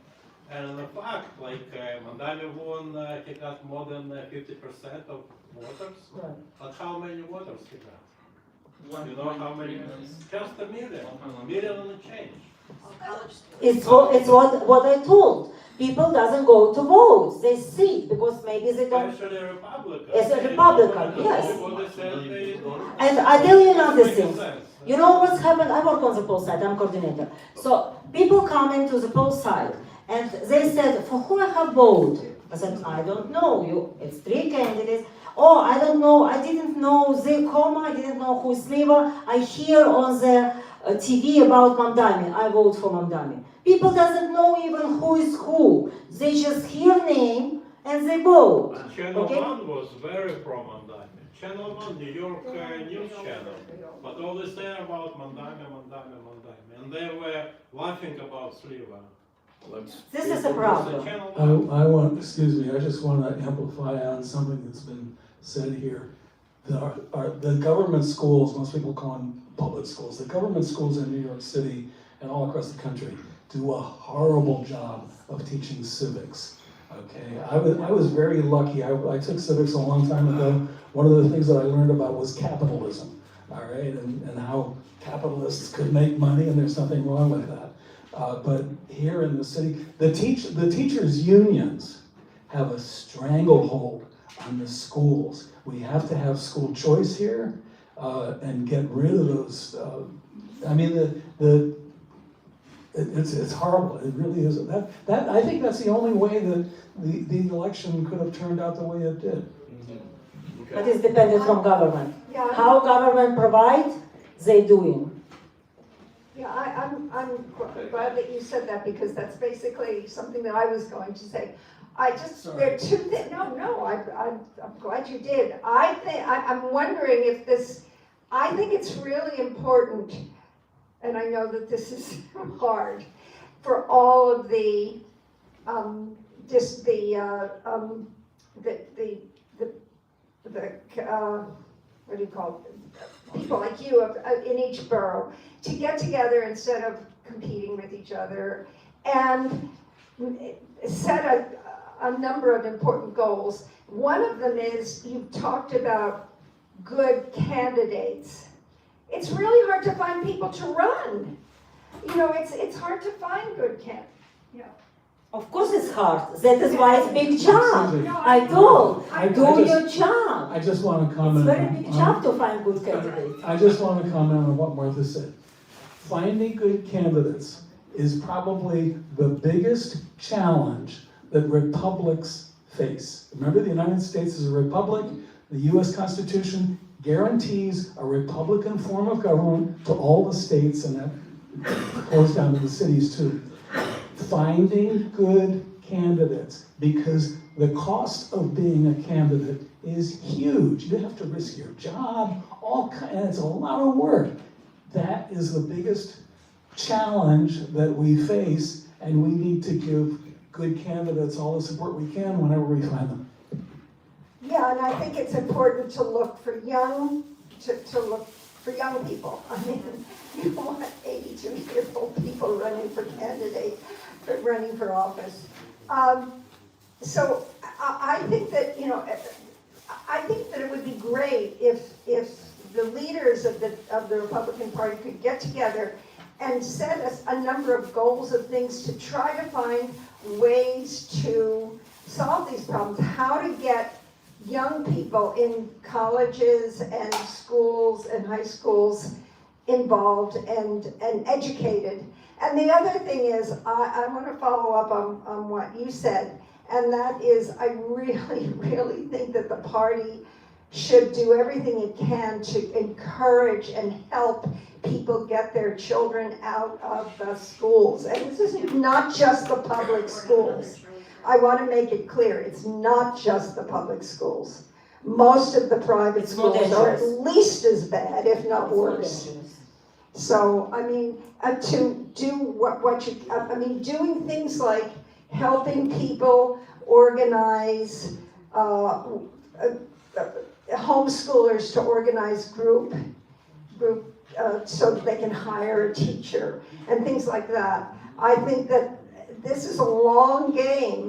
And in fact, like Mamdani won, he got more than 50% of voters. Right. But how many voters he got? You know how many? Just a million and change. It's what I told. People doesn't go to vote. They sit because maybe they don't. Especially Republican. As a Republican, yes. And I tell you another thing. You know what's happened? I work on the poll side. I'm coordinator. So people come into the poll side and they said, "For who I have voted?" I said, "I don't know. It's 3 candidates. Oh, I don't know. I didn't know the comma. I didn't know who's Sliva. I hear on the TV about Mamdani. I vote for Mamdani." People doesn't know even who is who. They just hear name and they vote. And Channel 1 was very pro Mamdani. Channel 1, New York news channel. But all they say about Mamdani. And they were laughing about Sliva. This is a problem. I just want to amplify on something that's been said here. The government schools, most people call them public schools, the government schools in New York City and all across the country do a horrible job of teaching civics. Okay, I was very lucky. I took civics a long time ago. One of the things that I learned about was capitalism, all right, and how capitalists could make money, and there's nothing wrong with that. But here in the city, the teachers' unions have a stranglehold on the schools. We have to have school choice here and get rid of those. It's horrible. It really is. That I think that's the only way that the election could have turned out the way it did. Okay. But it's dependent from government. Yeah. How government provide, they doing. Yeah, I'm glad that you said that because that's basically something that I was going to say. There are two things. No, I'm glad you did. I'm wondering if this. I think it's really important, and I know that this is hard for all of the what do you call it? People like you in each borough to get together instead of competing with each other and set a number of important goals. One of them is you've talked about good candidates. It's really hard to find people to run. You know, it's hard to find good candidates. Yeah. Of course it's hard. That is why it's a big job. I do your job. I just want to comment. It's a very big job to find good candidates. I just want to comment on what Martha said. Finding good candidates is probably the biggest challenge that republics face. Remember, the United States is a republic. The U.S. Constitution guarantees a Republican form of government to all the states, and that goes down to the cities too. Finding good candidates, because the cost of being a candidate is huge. You have to risk your job, and it's a lot of work. That is the biggest challenge that we face, and we need to give good candidates all the support we can whenever we find them. Yeah, and I think it's important to look for young people. I mean, you want 82-year-old people running for running for office. So I think that I think that it would be great if the leaders of the Republican Party could get together and set us a number of goals of things to try to find ways to solve these problems. How to get young people in colleges and schools and high schools involved and educated. And the other thing is, I want to follow up on what you said, and that is I really, really think that the party should do everything it can to encourage and help people get their children out of the schools. And this is not just the public schools. I want to make it clear, it's not just the public schools. Most of the private It's more schools are at dangerous. least as bad, if not It's more worse. dangerous. So, I mean, to do doing things like helping people organize, homeschoolers to organize group, so that they can hire a teacher, and things like that. I think that this is a long game,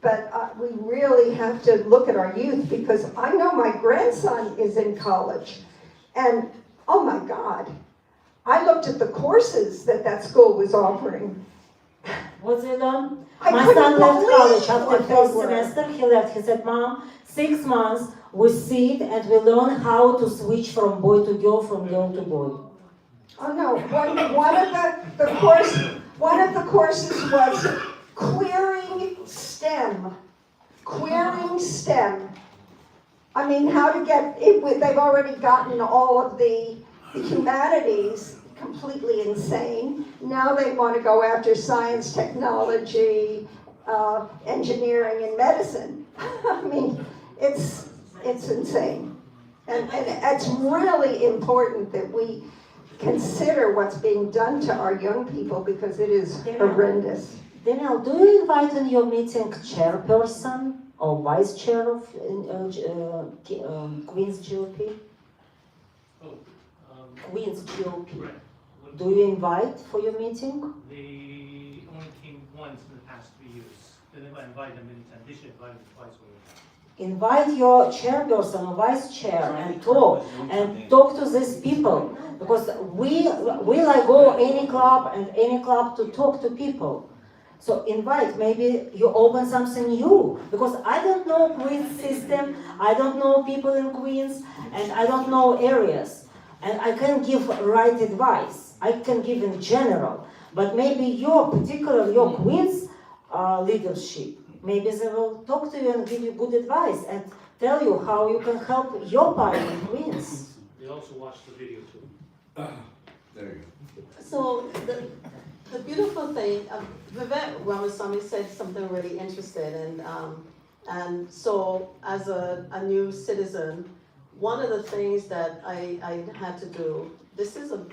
but we really have to look at our youth, because I know my grandson is in college, and oh my God, I looked at the courses that school was offering. What's it on? I My couldn't son left believe college after what they first were. semester. He left. He said, "Mom, 6 months we sit and we learn how to switch from boy to girl, from girl to boy." Oh no, one of the courses was queering STEM. Queering STEM. I mean, how to get it, they've already gotten all of the humanities completely insane. Now they want to go after science, technology, engineering, and medicine. I mean, it's insane. And it's really important that we consider what's being done to our young people, because it is horrendous. Daniel, do you invite in your meeting chairperson or vice chair of Queen's GOP? Queen's GOP. Do you invite for your meeting? They only came once in the past 3 years. They never invite them many times. They should invite them twice already. Invite your chairperson or vice chair and talk to these people, because we like go any club to talk to people. So invite, maybe you open something new, because I don't know Queens system, I don't know people in Queens, and I don't know areas, and I can't give right advice. I can give in general, but maybe your Queens leadership, maybe they will talk to you and give you good advice and tell you how you can help your party in Queens. They also watched the video too. There you go. So the beautiful thing, Vivek Ramaswamy said something really interesting, and so as a new citizen, one of the things that I had to do, this is a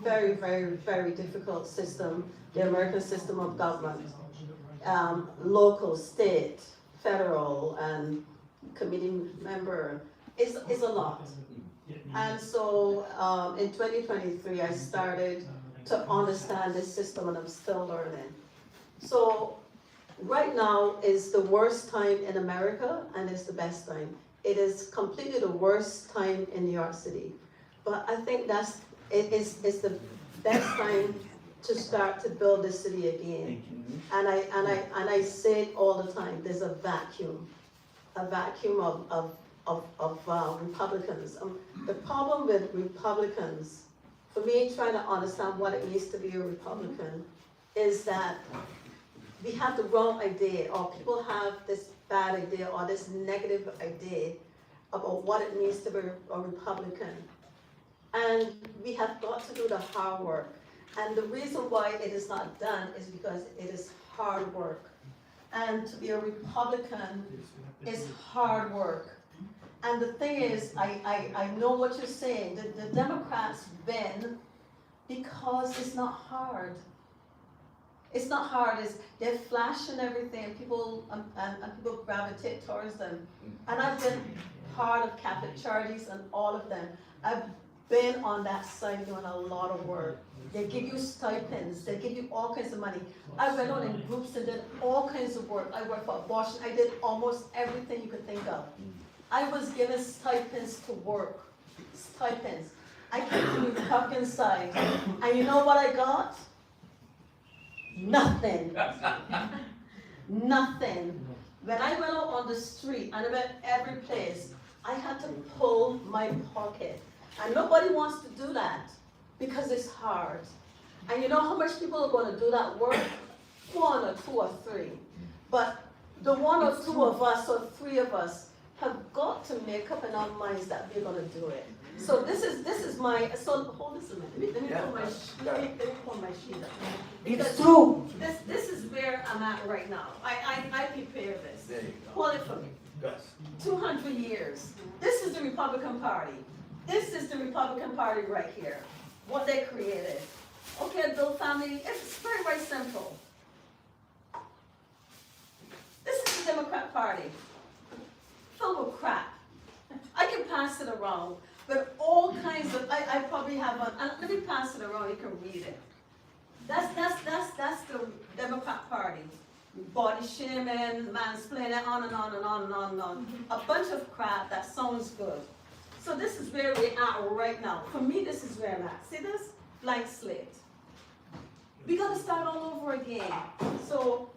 very, very, very difficult system, the American system of government, local, state, federal, and committee member, is a lot. And so in 2023, I started to understand this system, and I'm still learning. So right now is the worst time in America, and it's the best time. It is completely the worst time in New York City. But I think it's the best time to start to build the city again. And I say it all the time, there's a vacuum of Republicans. The problem with Republicans, for me trying to understand what it means to be a Republican, is that we have the wrong idea, or people have this bad idea or this negative idea about what it means to be a Republican. And we have got to do the hard work. And the reason why it is not done is because it is hard work. And to be a Republican is hard work. And the thing is, I know what you're saying. The Democrats win because it's not hard. It's not hard. They're flashing everything, and people gravitate towards them. And I've been part of Catholic charities and all of them. I've been on that side doing a lot of work. They give you stipends. They give you all kinds of money. I went on in groups and did all kinds of work. I worked for abortion. I did almost everything you could think of. I was given stipends to work. Stipends. I came from the Republican side. And you know what I got? Nothing. Nothing. When I went out on the street and I went every place, I had to pull my pocket. And nobody wants to do that because it's hard. And you know how much people are going to do that work? 1 or 2 or 3. But the 1 or 2 of us or 3 of us have got to make up in our minds that we're gonna do it. So this is my, so hold this a minute, let me pull my, let me pull my sheet up. It's true. This is where I'm at right now. I prepare this. There you go. Hold it for me. Yes. 200 years. This is the Republican Party. This is the Republican Party right here. What they created. Okay, Bill family, it's very, very simple. This is the Democrat Party. Full of crap. I can pass it around, but all kinds of, I probably have one, let me pass it around, you can read it. That's the Democrat Party. Body shaming, mansplaining, on and on and on and on and on. A bunch of crap that sounds good. So this is where we're at right now. For me, this is where I'm at. See this? Blank slate. We gotta start all over again. So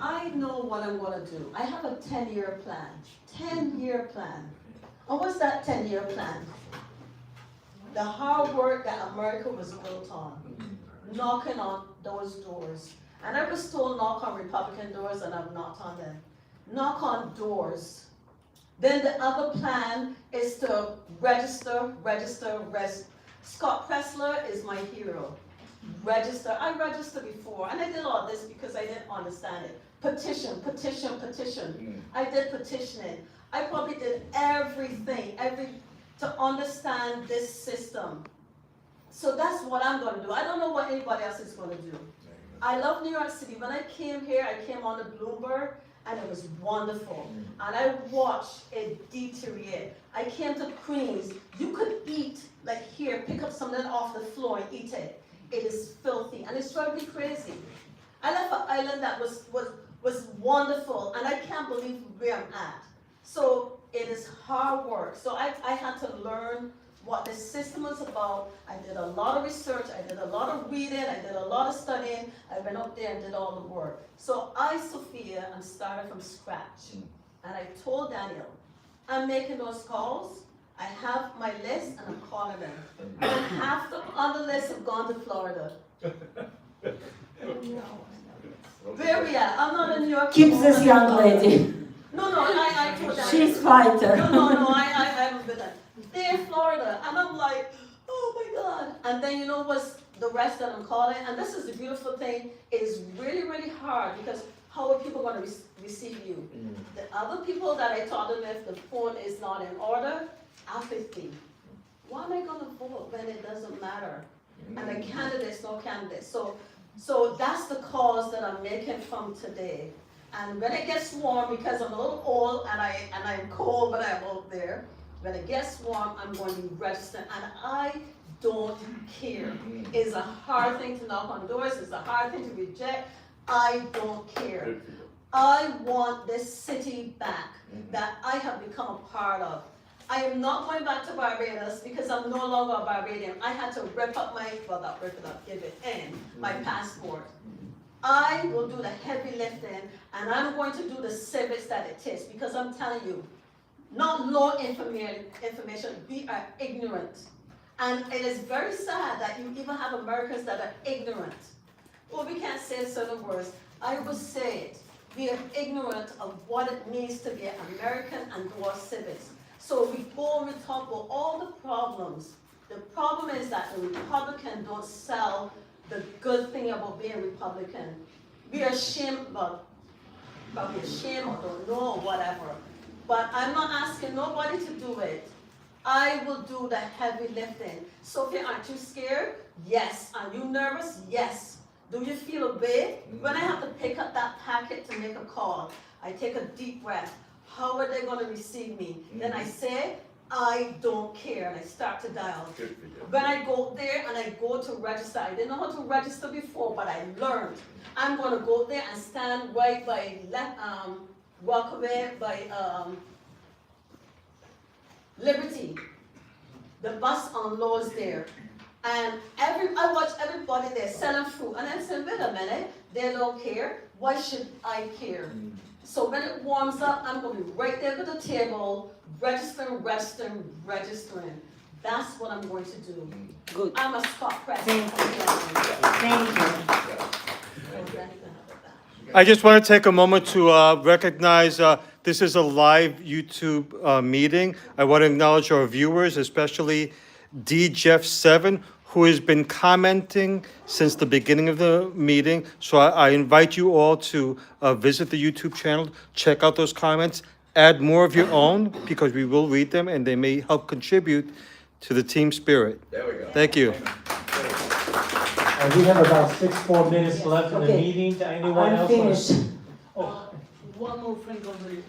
I know what I'm gonna do. I have a 10-year plan. 10-year plan. And what's that 10-year plan? The hard work that America was built on. Knocking on those doors. And I was told knock on Republican doors, and I've knocked on them. Knock on doors. Then the other plan is to register. Scott Pressler is my hero. Register. I registered before, and I did all this because I didn't understand it. Petition. I did petitioning. I probably did everything to understand this system. So that's what I'm going to do. I don't know what anybody else is going to do. I love New York City. When I came here, I came on the Bloomberg, and it was wonderful. And I watched it deteriorate. I came to Queens. You could eat, like here, pick up something off the floor and eat it. It is filthy, and it's driving me crazy. I left an island that was wonderful, and I can't believe where I'm at. So it is hard work. So I had to learn what this system is about. I did a lot of research, I did a lot of reading, I did a lot of studying. I went up there and did all the work. So I, Sophia, am starting from scratch. And I told Daniel, I'm making those calls. I have my list and I'm calling them. And half on the list have gone to Florida. Where we at? I'm not in New York. Keep this young lady. No, I told Daniel. She's fighter. No, I haven't been there. They're in Florida, and I'm like, oh my God. And then you know what's the rest that I'm calling? And this is the beautiful thing, it is really, really hard because how are people going to receive you? The other people that I talked to, if the phone is not in order, apathy. Why am I going to vote when it doesn't matter? And the candidates, no candidates. So that's the calls that I'm making from today. And when it gets warm, because I'm a little old and I'm cold, but I'm out there. When it gets warm, I'm going to register, and I don't care. It's a hard thing to knock on doors. It's a hard thing to reject. I don't care. I want this city back that I have become a part of. I am not going back to Barbados because I'm no longer a Barbadian. I had to rip up give it in, my passport. I will do the heavy lifting, and I'm going to do the civics that it takes, because I'm telling you, not low information, we are ignorant. And it is very sad that you even have Americans that are ignorant. Well, we can't say certain words. I will say it. We are ignorant of what it means to be an American and do our civics. So we go and we talk about all the problems. The problem is that the Republicans don't sell the good thing about being Republican. We are ashamed about we're ashamed or don't know or whatever. But I'm not asking nobody to do it. I will do the heavy lifting. Sophia, aren't you scared? Yes. Are you nervous? Yes. Do you feel a bit? When I have to pick up that packet to make a call, I take a deep breath. How are they going to receive me? Then I say, I don't care, and I start to dial. When I go there and I go to register, I didn't know how to register before, but I learned. I'm going to go there and stand right by Rockaway, by Liberty. The bus unloads there. And I watch everybody there selling fruit. And I said, wait a minute, they don't care. Why should I care? So when it warms up, I'm going to be right there at the table, registering. That's what I'm going to do. Good. I'm a Scott Press. Thank you. I just want to take a moment to recognize This is a live YouTube meeting. I want to acknowledge our viewers, especially DJeff7, who has been commenting since the beginning of the meeting. So I invite you all to visit the YouTube channel, check out those comments, add more of your own, because we will read them and they may help contribute to the team spirit. There we go. Thank you. We have about 6 more minutes left in the Okay. meeting. Anyone I'm else? finished. Oh, one more thing only.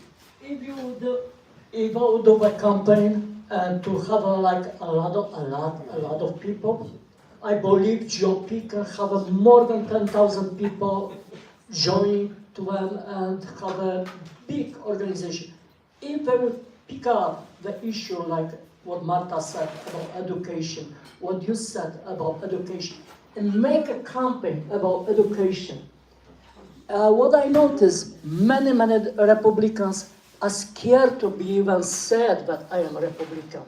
If you would do a campaign and to have a lot of people, I believe GOP can have more than 10,000 people join to them and have a big organization. If they would pick up the issue like what Marta said about education, what you said about education, and make a campaign about education. What I noticed, many Republicans are scared to be even said that I am a Republican.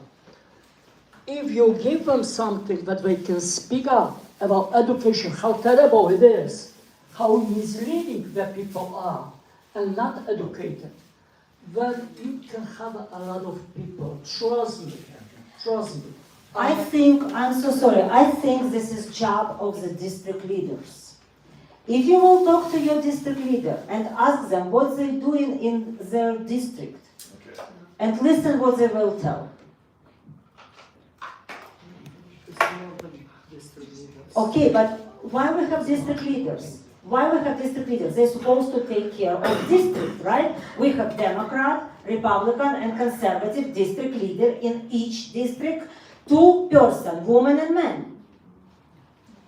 If you give them something that they can speak up about education, how terrible it is, how misleading the people are, and not educated, then you can have a lot of people. Trust me. I think, I'm so sorry, I think this is job of the district leaders. If you will talk to your district leader and ask them what they're doing in their district, and listen what they will tell. Okay, but why we have district leaders? Why we have district leaders? They're supposed to take care of district, right? We have Democrat, Republican, and Conservative district leader in each district, 2 person, woman and man.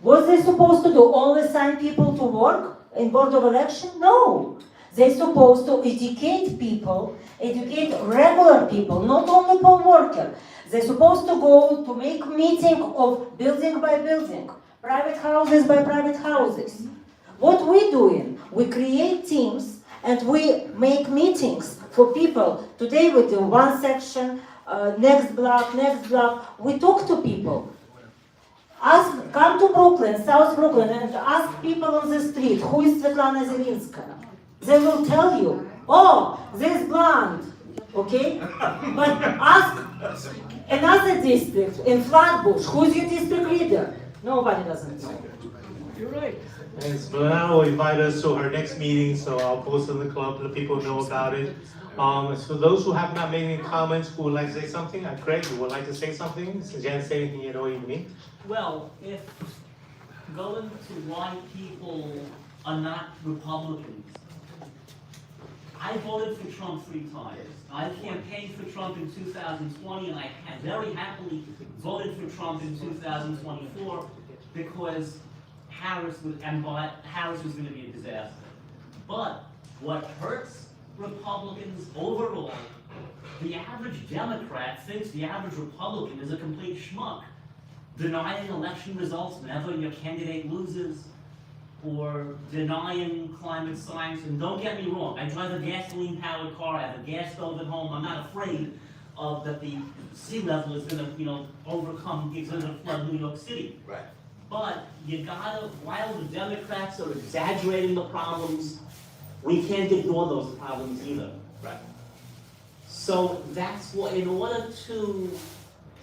Was they supposed to do? Only assign people to work in Board of Election? No. They're supposed to educate people, educate regular people, not only poll worker. They're supposed to go to make meeting of building by building, private houses by private houses. What we doing? We create teams and we make meetings for people. Today we do one section, next block. We talk to people. Come to Brooklyn, South Brooklyn, and ask people on the street, who is Svetlana Zelinskaya? They will tell you, oh, this blonde, okay? But ask another district in Flatbush, who's your district leader? Nobody doesn't know. You're right. And Svetlana will invite us to her next meeting, so I'll post in the club, let people know about it. So those who have not made any comments, who would like to say something, Craig, you would like to say something? Jen, say anything you don't even mean? Well, if going to why people are not Republicans, I voted for Trump 3 times. I campaigned for Trump in 2020, and I very happily voted for Trump in 2024 because Harris was going to be a disaster. But what hurts Republicans overall, the average Democrat thinks the average Republican is a complete schmuck, denying election results whenever your candidate loses, or denying climate science. And don't get me wrong, I drive a gasoline-powered car, I have a gas stove at home, I'm not afraid of that the sea level is gonna, overcome, it's gonna flood New York City. Right. But you gotta, while the Democrats are exaggerating the problems, we can't ignore those problems either. Right. So that's what, in order to,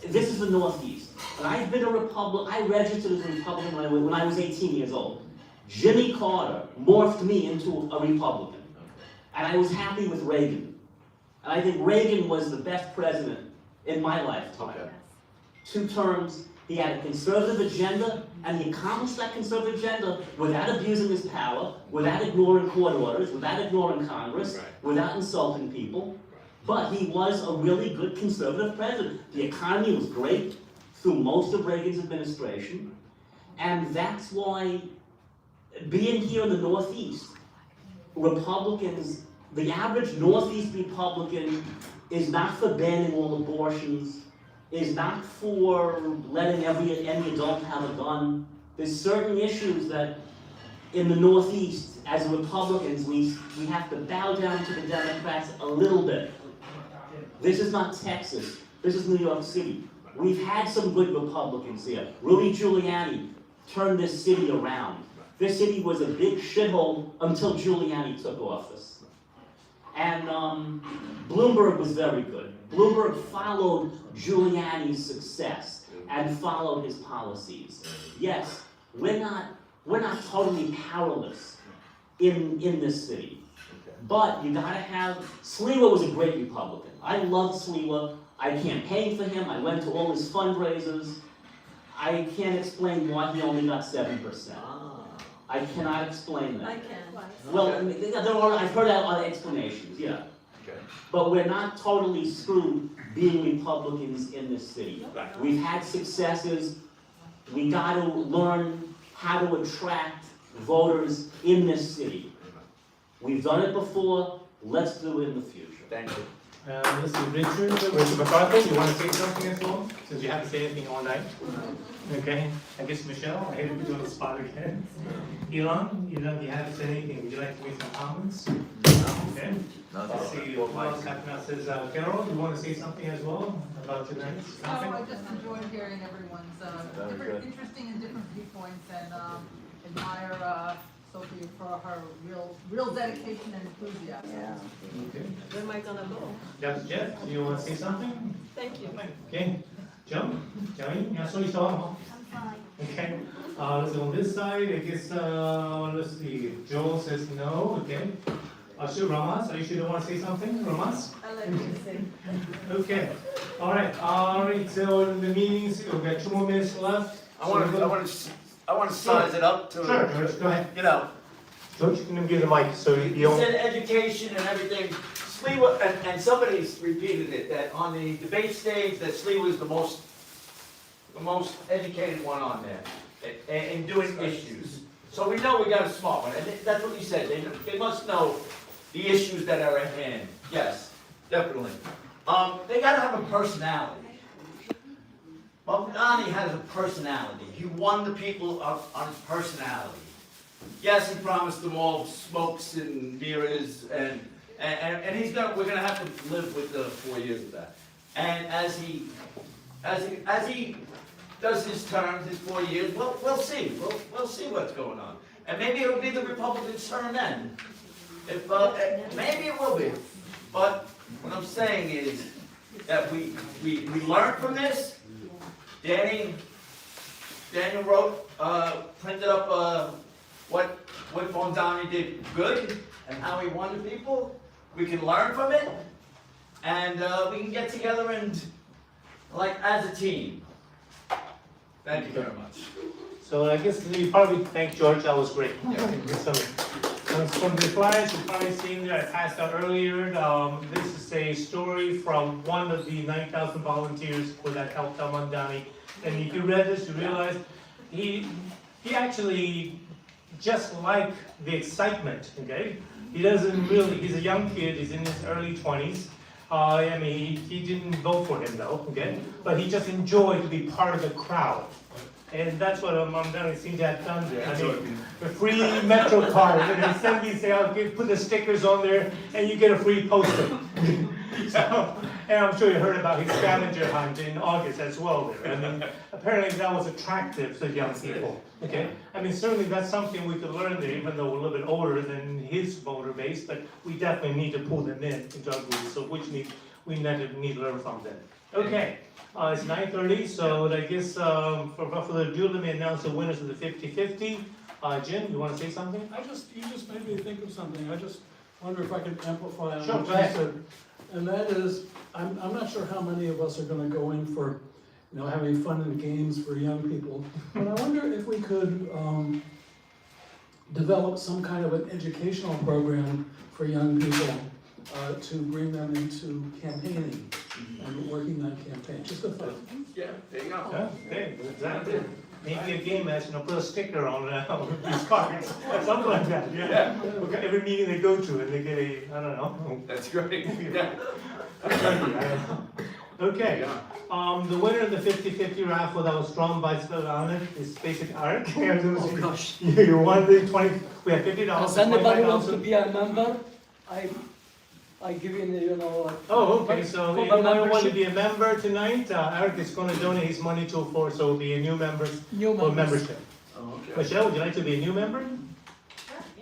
this is the Northeast. And I've been a Republican, I registered as a Republican when I was 18 years old. Jimmy Carter morphed me into a Republican. And I was happy with Reagan. And I think Reagan was the best president in my lifetime. Okay. 2 terms, he had a conservative agenda, and he accomplished that conservative agenda without abusing his power, without ignoring court orders, without ignoring Congress, Right. without insulting people. But he was a really good conservative president. The economy was great through most of Reagan's administration. And that's why, being here in the Northeast, Republicans, the average Northeast Republican is not for banning all abortions, is not for letting any adult have a gun. There's certain issues that in the Northeast, as Republicans, we have to bow down to the Democrats a little bit. This is not Texas, this is New York City. We've had some good Republicans here. Rudy Giuliani turned this city around. This city was a big shithole until Giuliani took office. And Bloomberg was very good. Bloomberg followed Giuliani's success and followed his policies. Yes, we're not totally powerless in this city. But you gotta have, Sliwa was a great Republican. I loved Sliwa. I campaigned for him. I went to all his fundraisers. I can't explain why he only got 7%. I cannot explain that. I can. Well, I've heard other explanations, yeah. Okay. But we're not totally screwed being Republicans in this city. We've had successes. We gotta learn how to attract voters in this city. We've done it before, let's do it in the future. Thank you. This is Richard, Mr. McCarthy, you want to say something as well, since you haven't said anything all night? Okay, I guess Michelle, I hate to put you on the spot again. Elon, you haven't said anything, would you like to make some comments? Okay. Let's see, who else says, Carol, you want to say something as well about tonight's Oh, topic? I just enjoyed hearing everyone's, different, interesting and different viewpoints, and, admire, Sophie for her real dedication and enthusiasm. Yeah. Okay. Where am I gonna go? Jeff, do you want to say something? Thank you. Okay, Joe, Joey, yeah, sorry, so. Okay, let's go on this side, I guess, let's see, Joel says no, okay. Sure, Ramas, are you sure you want to say something, Ramas? I'll let you say. Okay, all right, so in the meetings, we've got 2 more minutes left. I want to size it up to, Sure, go ahead. you know, Don't you can give the mic, so you you don't. said education and everything. Sliwa, and somebody's repeated it, that on the debate stage, that Sliwa is the most educated one on there, in doing issues. So we know we got a smart one, and that's what you said, they must know the issues that are at hand. Yes, definitely. They gotta have a personality. Mamdani has a personality. He won the people on his personality. Yes, he promised them all smokes and mirrors, and we're gonna have to live with the 4 years of that. And as he does his terms, his 4 years, we'll see. We'll see what's going on. And maybe it'll be the Republicans' turn then. If maybe it will be. But what I'm saying is that we learned from this. Daniel wrote, printed up what Mamdani did good and how he won the people. We can learn from it, and we can get together and, like, as a team. Thank you very much. So I guess you probably thank George, that was great. From the flyers, you've probably seen there, I passed out earlier, this is a story from one of the 9,000 volunteers that helped out Mamdani. And if you read this, you realize he actually just liked the excitement, okay? He doesn't really, he's a young kid, he's in his early 20s. I mean, he didn't vote for him though, okay? But he just enjoyed to be part of the crowd. And that's what Mamdani seems to have done there. I mean, the free Metro card, and then somebody say, okay, put the stickers on there, and you get a free poster. So, and I'm sure you heard about his scavenger hunt in August as well there. I mean, apparently that was attractive to young people, okay? I mean, certainly that's something we could learn there, even though we're a little bit older than his voter base, but we definitely need to pull them in into our group, so which means we need to learn from them. Okay, it's 9:30, so I guess for further ado, let me announce the winners of the 50-50. Jim, you want to say something? You just made me think of something. I just wonder if I could amplify on Sure, what go you ahead. said. And that is, I'm not sure how many of us are gonna go in for, having fun and games for young people. But I wonder if we could, develop some kind of an educational program for young people, to bring them into campaigning and working on campaigns. Just a thought. Yeah, there you go. Yeah, okay, exactly. Maybe a game match, put a sticker on these cards, something like that, yeah. Okay, every meeting they go to, and they get I don't know. That's great. Yeah. Okay, the winner of the 50-50 raffle that was drawn by Svetlana is Basic Art. Oh gosh. You won the 20, we have $50. Does anybody want to be a member? I give in, Oh, okay, so for if the you want to membership. be a member tonight, Eric is going to donate his money to so it'll be a new member for membership. Oh, okay. Michelle, would you like to be a new member?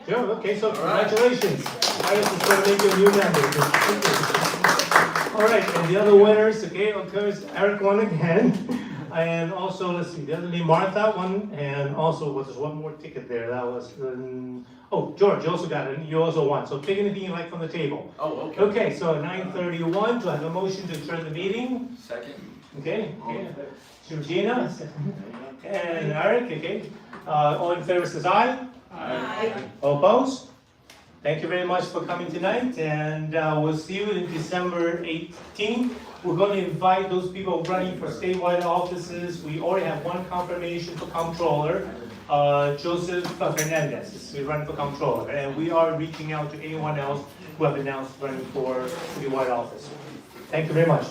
Sure, okay, so congratulations. Iris is going to make you a new member. All right, and the other winners, okay, of course, Eric won again. And also, let's see, the other name, Martha won, and also, there's one more ticket there, that was, oh, George, you also got it, you also won. So pick anything you like from the table. Oh, okay. Okay, so 9:31, do I have a motion to adjourn the meeting? Second. Okay, Georgina, and Eric, okay. All in favor says aye. Aye. All opposed? Thank you very much for coming tonight, and we'll see you in December 18th. We're going to invite those people running for statewide offices. We already have one confirmation for comptroller, Joseph Fernandez is running for comptroller, and we are reaching out to anyone else who have announced running for statewide office. Thank you very much.